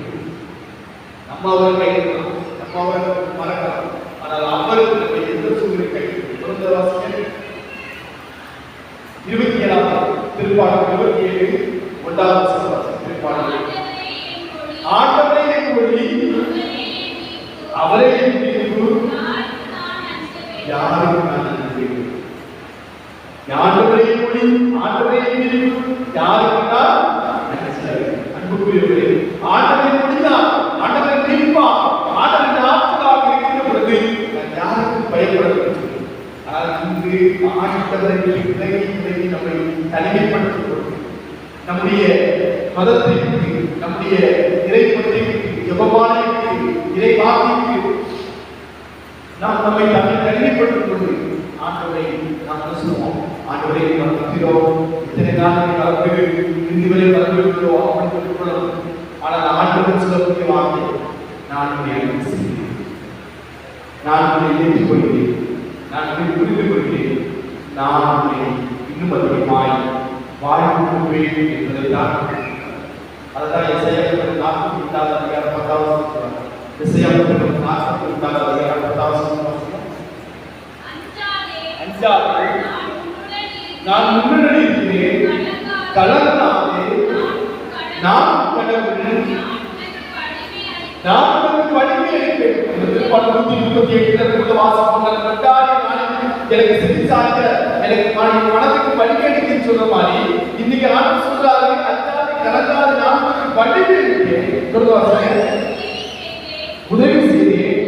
நம்ம அவர் கைவிடலாம், நம்ம அவர் மறக்கலாம். ஆனால் அவருக்கு நம்ம எந்த சூழ்நிலை கைவிடலாம். தொடர்ந்து வாசிக்கிறேன். 27 திருப்பாடல் 27 1வது வசனம். திருப்பாடல் ஆண்டவரே என் ஒளி, அவரே என் மீட்பு, யாருக்கு நான் நன்றி? ஆண்டவரே என் ஒளி, ஆண்டவரே என் மீட்பு, யாருக்கு நான் நன்றி? அன்புக்குரியவர்களே, ஆண்டவரே ஒளிதான், ஆண்டவரே மீட்பா, ஆண்டவரே ஆற்றலாக இருக்கின்ற பொழுது நான் யாருக்கும் பயப்படவில்லை. இங்கு ஆண்டவரை விலகி நம்மை தனிமைப்படுத்திக் கொண்டு நம்முடைய மதத்தை விட்டு, நம்முடைய இறைப்பத்தை விட்டு, ஜெபமாலையை விட்டு, இறை வார்த்தைக்கு நம்மை தனிமைப்படுத்திக் கொண்டு ஆண்டவரை நாம் சொல்லுவோம். ஆண்டவரை நாம் திக்கிறோம். இத்தனை நாட்கள் கலந்து இன்று வரை கலந்துவிட்டோம் அப்படின்னு சொல்லணும். ஆனால் ஆண்டவர் சொல்லக்கூடிய வார்த்தை, நான் உன்னை அன்பு செய்கிறேன், நான் உன்னை ஏற்றுக்கொள்கிறேன், நான் உன்னை புரிந்து கொள்கிறேன், நான் உன்னை இன்னும் அதிகமாய் வாழ்வுவேன் என்பதைத்தான். அதுதான் எஸ்ஐயா 48 அதிகாரம் 10வது வசனம். எஸ்ஐயா 48 அதிகாரம் 10வது வசனம். அஞ்சாதே, நான் உன்னுடன் இருக்கிறேன், கலங்காதே, நான் கடவுள், நான் உனக்கு வலிமை அளிப்பேன். திருப்பாடல் 138 வாசகம் எனக்கு செஞ்சாங்க, எனக்கு மனதுக்கு வலிமை அளிக்குன்னு சொல்ற மாதிரி இன்னைக்கு ஆண்டு சொல்றாரு, அஞ்சாதே கலங்காதே, நான் உனக்கு வலிமை அளிப்பேன். சொல்லுவாங்க, உதவி செய்தேன்,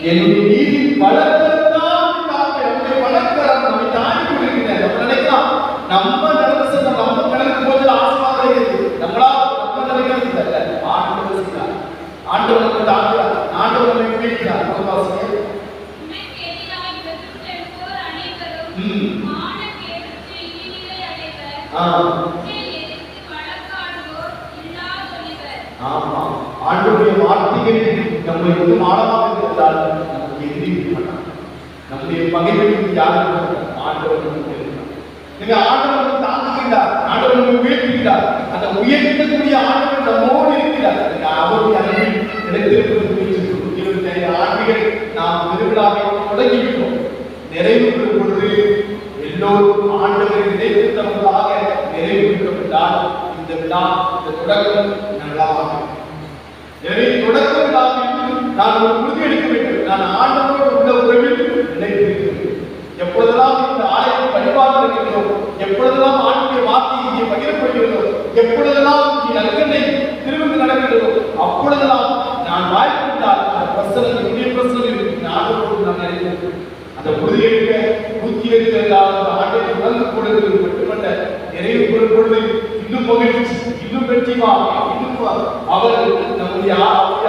என்னுடைய நீதி வளர்த்தான் காப்பேன். நம்முடைய வளர்க்கரம் நம்மை தாண்டி கொண்டிருக்கிறது. நம்ம நினைக்கலாம் நம்ம நடந்து நம்ம கணக்கு போது ஆசீர்வாதம் இருக்குது, நம்மளா நம்ம நினைக்கிறது இல்லை. ஆண்டவர் செய்கிறார், ஆண்டவர் நம்மை தாங்குகிறார், ஆண்டவர் நம்மை உயர்த்துகிறார். ஆமா, ஆண்டவருடைய வார்த்தைகள் நம்மை இன்னும் ஆழமாக இருந்தால் நமக்கு எதிரி மாட்டான். நம்முடைய பகைவர்களுக்கு யாரும் ஆண்டவர் நீங்க ஆண்டவர் தாங்குகிறார், ஆண்டவர் உயர்த்துகிறார். அந்த உயர்த்தக்கூடிய ஆண்டவர் நம்மோடு இருக்கிறார். அவருடைய அன்பில் கிடைத்திருப்பது 25 ஆண்டுகள் நாம் திருவிழாவை தொடங்கிவிட்டோம். நிறைவு பெறும் பொழுது எல்லோரும் ஆண்டவரை நினைத்தவர்களாக நிறைவு பெற்றவிட்டால் இந்த விழா, இந்த தொடக்கம் நல்லாக. எனவே தொடக்க விழாவில் நான் ஒரு உறுதி எடுக்க வேண்டும். நான் ஆண்டவரோடு உள்ள உறவில் நிலைத்திருக்கிறேன். எப்பொழுதெல்லாம் இந்த ஆலயம் வழிபாடு இருக்கிறதோ, எப்பொழுதெல்லாம் ஆண்டுடைய வார்த்தை இங்கே பகிரப்படுகிறதோ, எப்பொழுதெல்லாம் இங்கே நற்கனை திருவிழா நடக்கிறதோ, அப்பொழுதெல்லாம் நான் வாய்ப்பிட்டால் அந்த பிரசனம், என்னுடைய பிரசனம் ஆண்டவரோடு நான் நினைத்திருக்கிறேன். அந்த உறுதியெடுக்க 127வது ஆண்டை உணர்ந்து கொடுக்கிறது மட்டுமல்ல, நிறைவு பெறும் பொழுது இன்னும் மகிழ்ச்சி, இன்னும் வெற்றிமா, இன்னும் அவர் நம்முடைய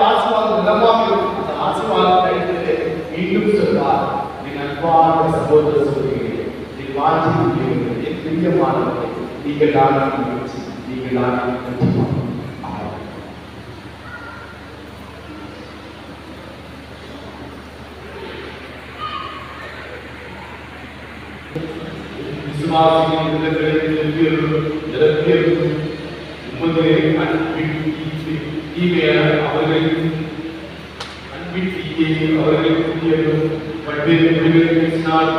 ஆசீர்வாதம் நிலமாக இருக்கும். அந்த ஆசீர்வாதம் கிடைத்தது மீண்டும் சொல்றார், என் அன்பான சகோதர சகோதரிகளே, என் வாஞ்சியுடையவர்களே, என் பிரியமானவர்களே, நீங்கள் தான் மகிழ்ச்சி, நீங்கள் தான் வெற்றிமா. விசுவாசியின் உமது அன்பின் தீமையை அவர்களுக்கு பல்வேறு மொழிகளை பேசினால்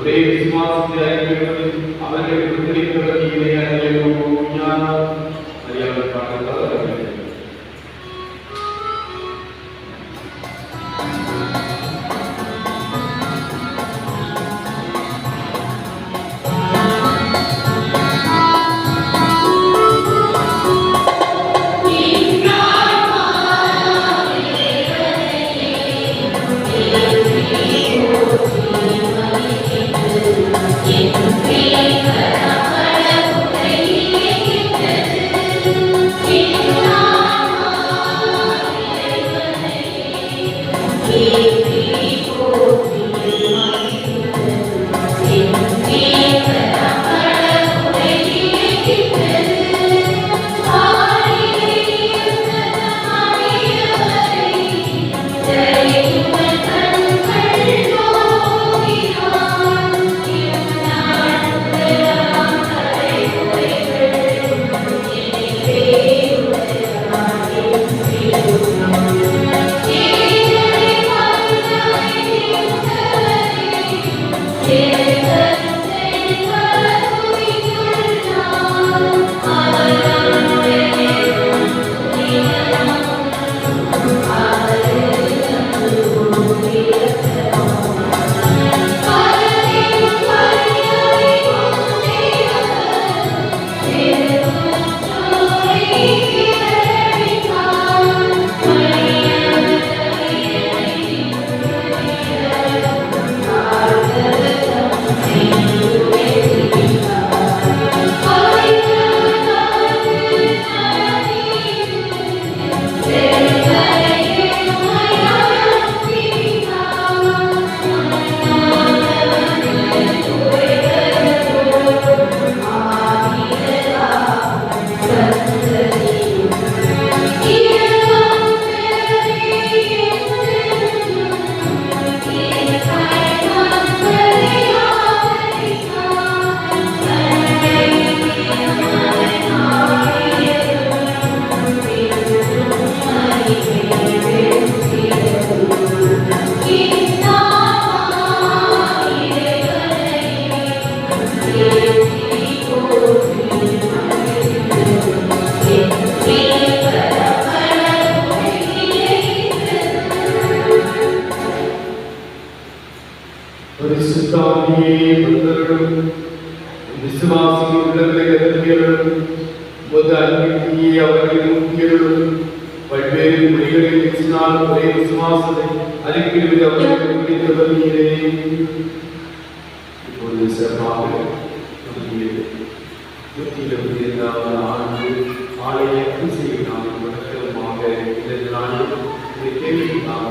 ஒரே விசுவாசத்தை அறிவிப்பது அவர்களை விடுதலைப்பதற்கு Thank you. ஆவியை தந்தருளும். விசுவாசியின் உள்ளங்களை நிரப்பியருளும். உமது அன்பின் தீயை அவர்களை ஊக்கியருளும். பல்வேறு மொழிகளை பேசினால் ஒரே விசுவாசத்தை அறிக்கையில் அவர்களுக்கு முடித்தவர் நீரே. இப்பொழுது சிறப்பாக ஆண்டு ஆலய பூசையை நாம் வழக்கமாக இந்த நாளில் இதை கேள்விக்காக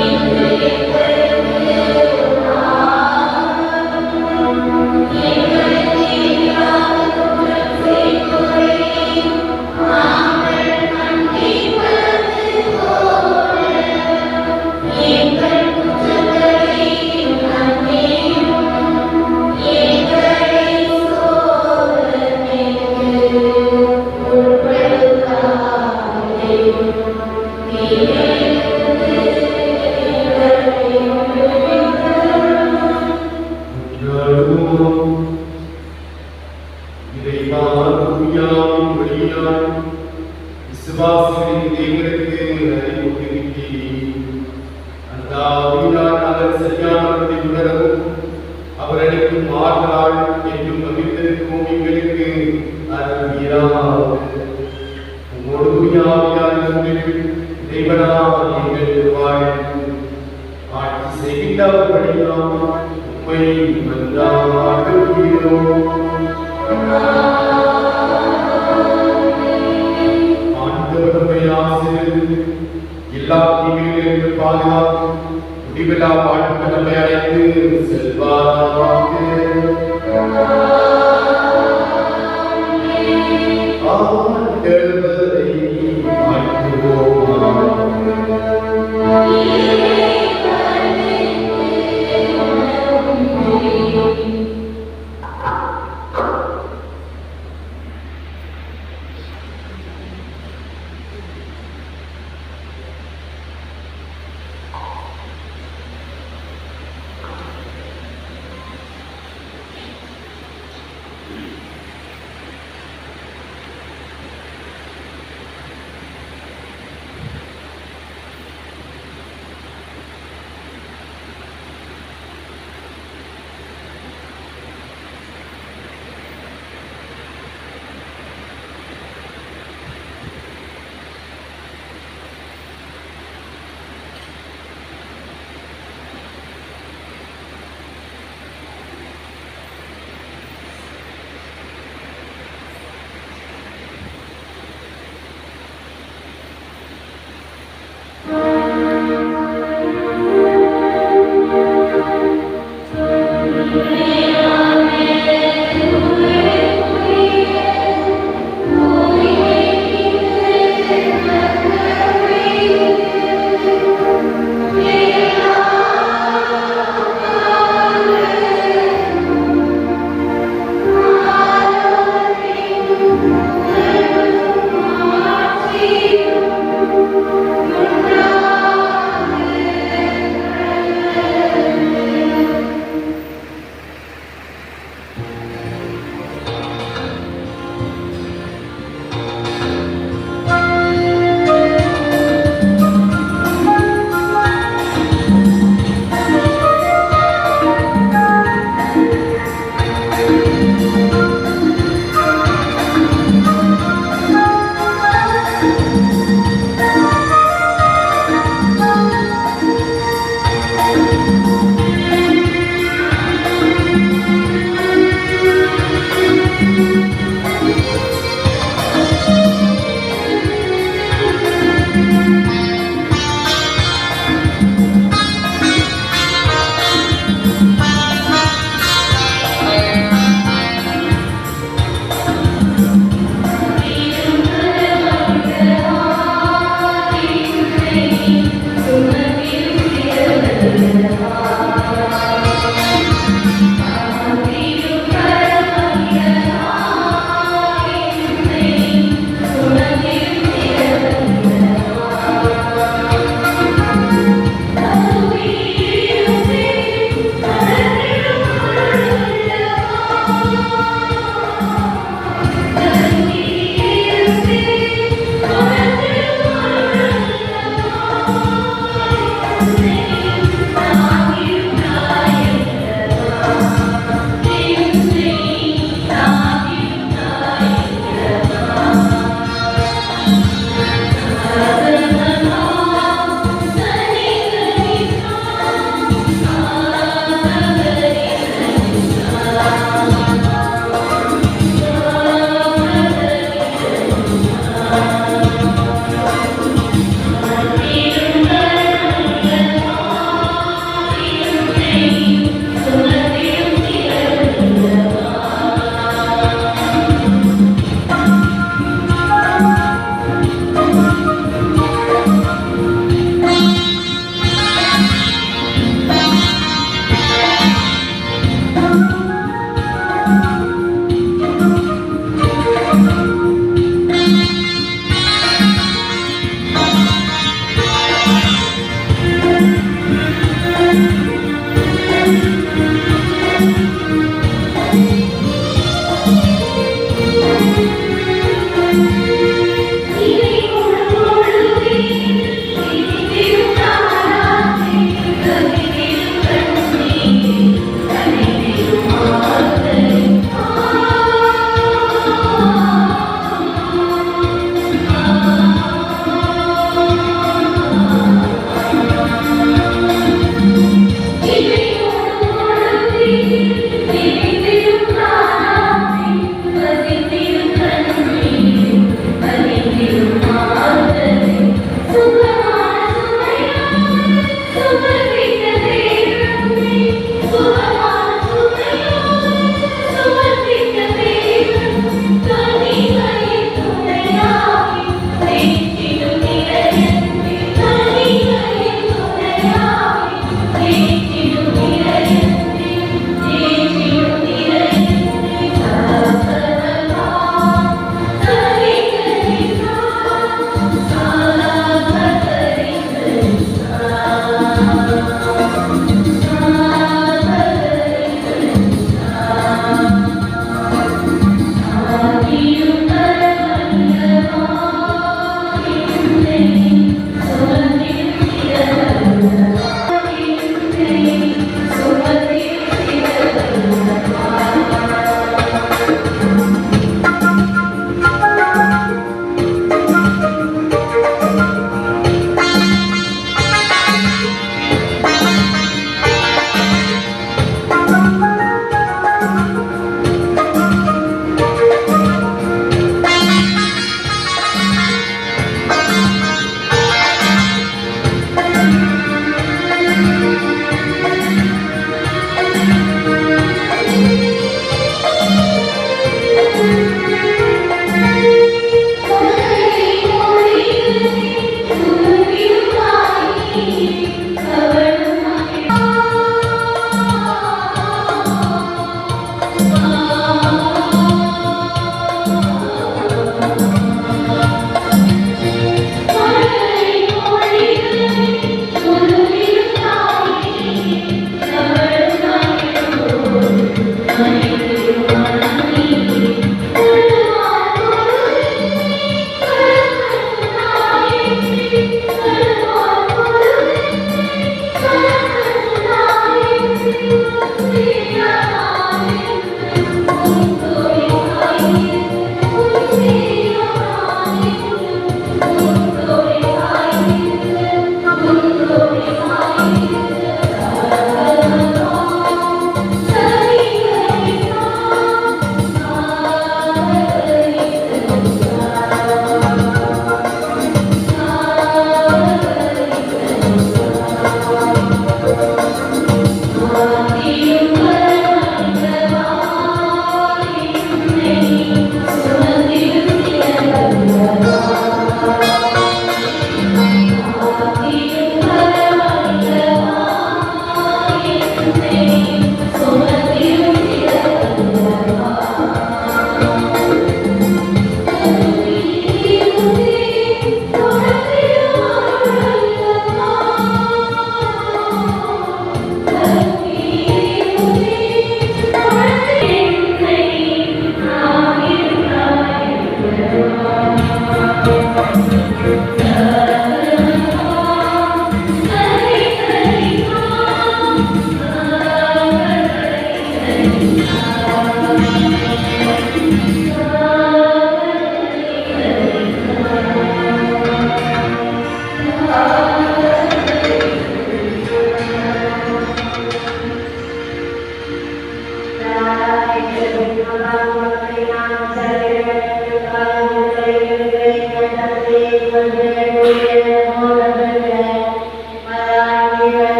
Amen. இதைத்தான் தூயாவின் வழியால் விசுவாசிகளின் தேவனுக்கு அறிவுறுத்திவிட்டீர். அந்த ஆவியினால் அவர் சரியானவர்களை உணரவும் அவர் அளிக்கும் ஆற்றலால் என்றும் மகிழ்ந்திருக்கும் எங்களுக்கு அருள்வீராக. உம்மோடு தூயாவியால் தேவனாக எங்கள் வாழ்ந்து ஆட்சி செய்கின்றவர்களெல்லாம் உம்மை மன்றாடுகிறோம். ஆண்டவருடைய ஆசீர்வாதம் எல்லா தீமைகளிலிருந்து பாதுகாத்து முடிவில்லா வாழ்வுக்கு நம்மை அழைத்து செல்வாராக. ஆண்டவரை வாழ்த்துவோமாக.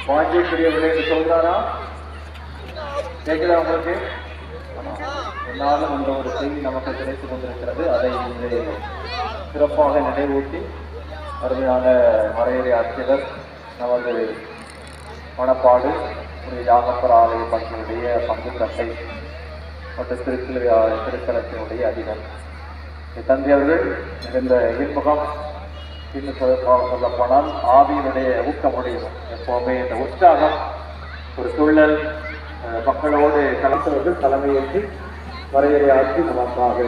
வாஞ்சிக்குரியவர்களே என்று சொல்றாரா? கேட்குதா உங்களுக்கு? எல்லாரும் என்ற ஒரு செய்தி நமக்கு கிடைத்துக் கொண்டிருக்கிறது. அதை இன்று சிறப்பாக நினைவூட்டி அருமையான மறையறை ஆட்சியர் நமது மணப்பாடு யாகப்பர் ஆலய பங்கினுடைய பங்குத்தட்டை மற்றும் திருத்தலத்தினுடைய அதிபர் தந்தை அவர்கள் இந்த இன்முகம் இன்னும் சொல்லப்போனால் ஆவியினுடைய ஊக்கமுடையது. எப்போவுமே இந்த உற்சாகம் ஒரு சூழல் மக்களோடு கலந்தவர்கள் தலைமையேற்று வரையறை ஆட்சி நமக்காக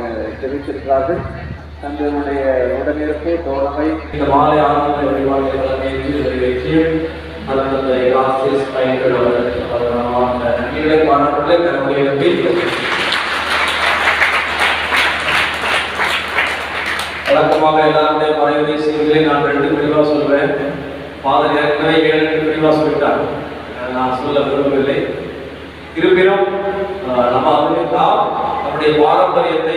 தெரிவித்திருக்கிறார்கள். தங்களுடைய உடனிருப்பு தோழமை இந்த மாலை ஆனந்த வழிபாடு தலைமையேற்று நிறைவேற்றி அந்த ஆசிரியர் பயன்கள் நன்றிகளை பாராட்டுகளை தன்னுடைய வழக்கமாக எல்லாருடைய மறைவுரை செய்திகளை நான் 2 பிரிவாக சொல்வேன். ஃபாதர் ஏற்கனவே 7 பிரிவாக சொல்லிட்டார், நான் சொல்ல விரும்பவில்லை. இருப்பினும் நம்ம அறிந்தால் நம்முடைய பாரம்பரியத்தை,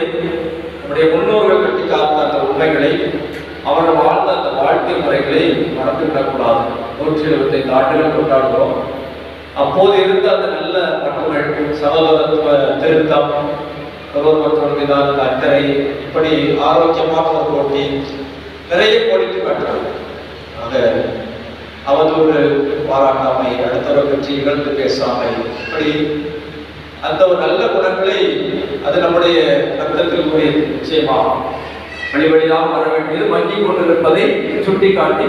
நம்முடைய முன்னோர்கள் கட்டி காத்த அந்த உண்மைகளை, அவர்கள் வாழ்ந்த அந்த வாழ்க்கை முறைகளை மறந்துவிடக்கூடாது. 175 ஆண்டுகள் கொண்டாடுகிறோம். அப்போது இருந்த அந்த நல்ல பண்புகள், சகோதரத்துவ திருத்தம், ஒருவர் மீதான அக்கறை, இப்படி ஆரோக்கியமாக ஒரு போட்டி நிறைய போட்டிட்டு காட்டுறாங்க. ஆக அவதூறு பாராட்டாமை, அடுத்தவரை பற்றி இகழ்ந்து பேசாமை, இப்படி அந்த ஒரு நல்ல குணங்களை அது நம்முடைய ரத்தத்தில் கூடிய நிச்சயமாக வழிவழியாக வர வேண்டியது வங்கி கொண்டிருப்பதை சுட்டி காட்டி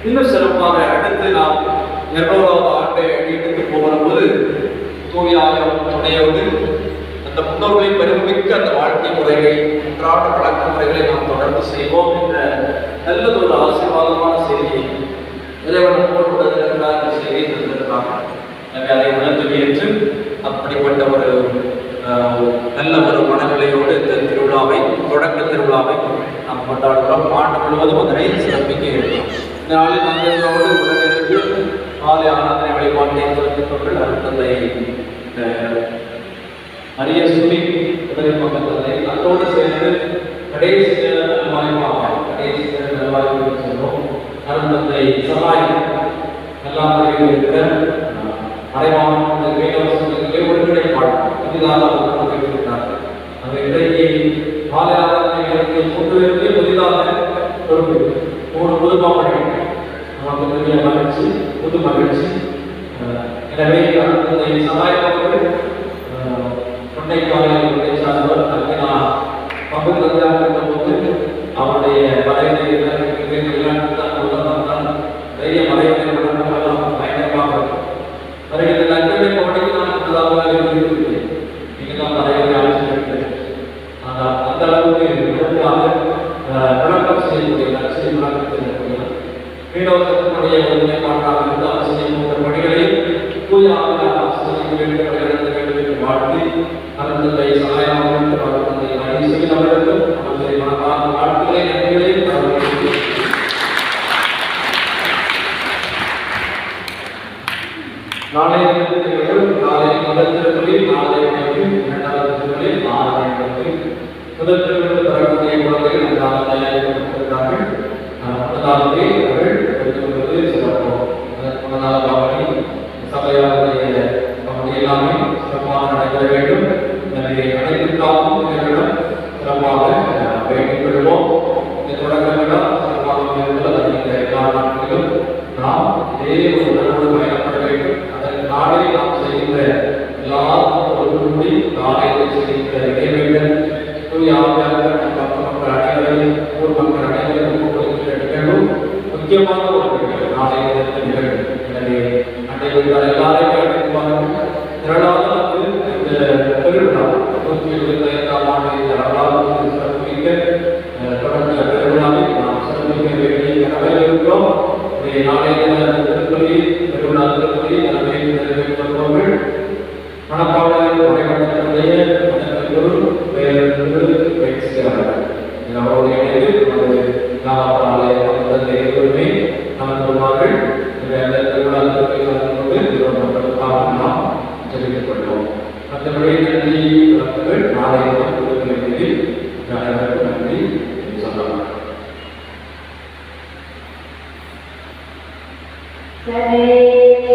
இன்னும் சிறப்பாக அடுத்து நாம் 200வது ஆண்டை அடியெடுத்து போகிற போது தூயாயம் துணையோடு அந்த முன்னோர்களின் பெருமிக்க அந்த வாழ்க்கை முறைகளை, அன்றாட பழக்க முறைகளை நாம் தொடர்ந்து செய்வோம் என்ற நல்லது ஒரு ஆசீர்வாதமான செய்தியை இறைவன் போட்டுள்ளதற்காக செய்தியை தந்திருக்காங்க. எனவே அதை உணர்ந்து ஏற்று அப்படிப்பட்ட ஒரு நல்ல ஒரு மனநிலையோடு இந்த திருவிழாவை, தொடக்க திருவிழாவை நாம் கொண்டாடுகிறோம். ஆண்டு முழுவதும் அதனை சிறப்பிக்க இருக்கிறோம். இந்த நாளில் நண்பர்களோடு உடனிருந்து ஆலய ஆராதனை வழிபாட்டை தொடர்புகள் அருந்தந்தை அரிய சுமி உதவி பக்கத்தை அதோடு சேர்ந்து கடைசி நல்வாய்ப்பாக கடைசி நல்வாய்ப்பு சொல்றோம். அருந்தந்தை சகாய் எல்லாம் இருக்கிற மறைமாவட்ட வேலவசங்களிலே ஒருங்கிணைப்பாடு புதிதாக இருக்கிறார்கள். அந்த இன்றைக்கு ஆலய ஆராதனைகளுக்கு கொண்டுவருவதே புதிதாக பொறுப்பு 3 புதுமாவட்டங்கள் நமக்கு பெரிய மகிழ்ச்சி, புது மகிழ்ச்சி. எனவே அருந்தந்தை சகாயவர்கள் கொண்டைக்காலையை சார்ந்தவர் நான் பங்கு தந்தையாக இருந்தபோது அவருடைய மறைவினை நிறைய மறைவினை உடனெல்லாம் பயணமாக வருகின்ற நன்மை கோட்டைக்கு நான் முன்னதாக இருக்கிறேன். நீங்கள் தான் மறைவினை ஆட்சி ஆனால் அந்த அளவுக்கு விளக்கம் செய்யக்கூடிய அரசியல் விளக்கத்தினுடைய மீனவர்களுடைய ஒருமைப்பாட்டாக இருந்து அரசியல் போன்ற பணிகளையும் தூயாக ஆசிரியர் வேண்டும் வாழ்த்தி அருந்தந்தை சகாயமாக அருந்தந்தை அரிசியின் அவர்களுக்கும் அவர்களை மனமான வாழ்த்துக்களை நன்றிகளையும் நாளைய முதல் திருப்பலில் 2வது திருப்பலில் 4 முதல் திருப்பலில் பெறக்கூடிய குழந்தைகள் நன்றாக தயாரிக்கப்பட்டிருக்கிறார்கள். முதலாவது அவர்கள் சிறப்போம். முதலாவது பவனி சபையாருடைய பவனி எல்லாமே சிறப்பாக நடைபெற வேண்டும். எனவே அனைத்திற்காகவும் இவர்களிடம் சிறப்பாக வேண்டிக் கொள்வோம். இந்த தொடக்கங்களால் சிறப்பாக எல்லா நாட்களிலும் நாம் இதே ஒரு உணர்வோடு பயணப்பட வேண்டும். அதற்கு நாளை நாம் செய்கின்ற எல்லாரும் ஒருபடி நாளை செய்கின்ற இறைவர்கள் மக்கள் அனைவரையும் ஊர் மக்கள் அனைவரும் நிகழ்வும் முக்கியமான ஒரு நாளை நிகழ்வு. எனவே அனைவர்கள் எல்லாரையும் அழைப்பார்கள். திரளாக இந்த பெருவிழா 175ஆம் ஆண்டு வரலாறு சிறப்பிக்க தொடர்ந்த பெருவிழாவை நாம் சிறப்பிக்க வேண்டிய கடமையில் இருக்கிறோம். நாளைய திருப்பலி பெருவிழா திருப்பலி தலைமை நிறைவேற்றுபவர்கள் மணப்பாடு மறைமண்டலத்தினுடைய குரு அவருடைய ஆலய எல்லோருமே நமது வருவார்கள். திருவிழா திருப்பலிகளுக்காக நாம் தெரிவித்துக் கொள்வோம். மற்றபடி நன்றி வழக்குகள் நாளைய நன்றி சொல்லலாம். Hey.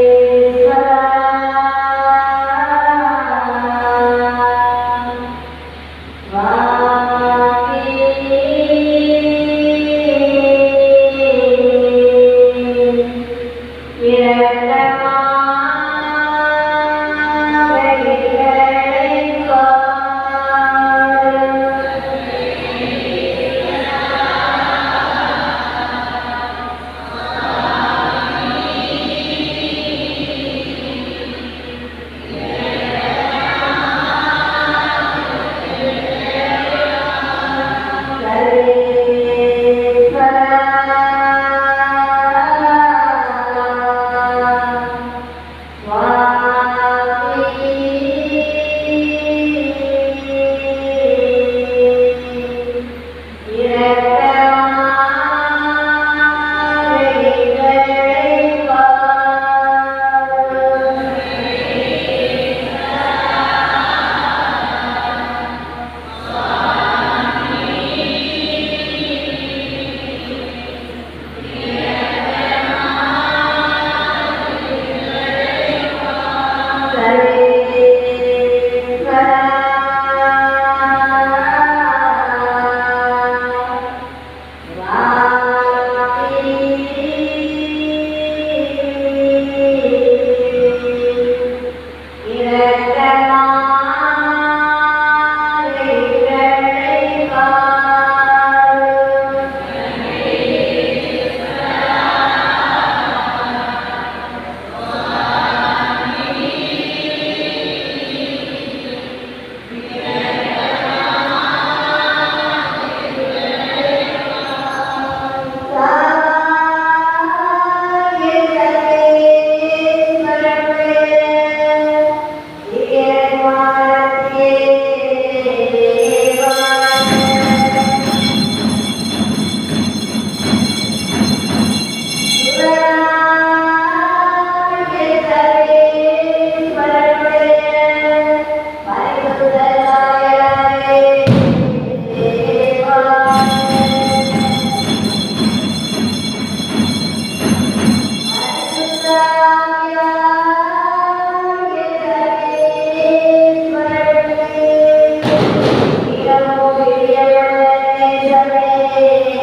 Hallelujah.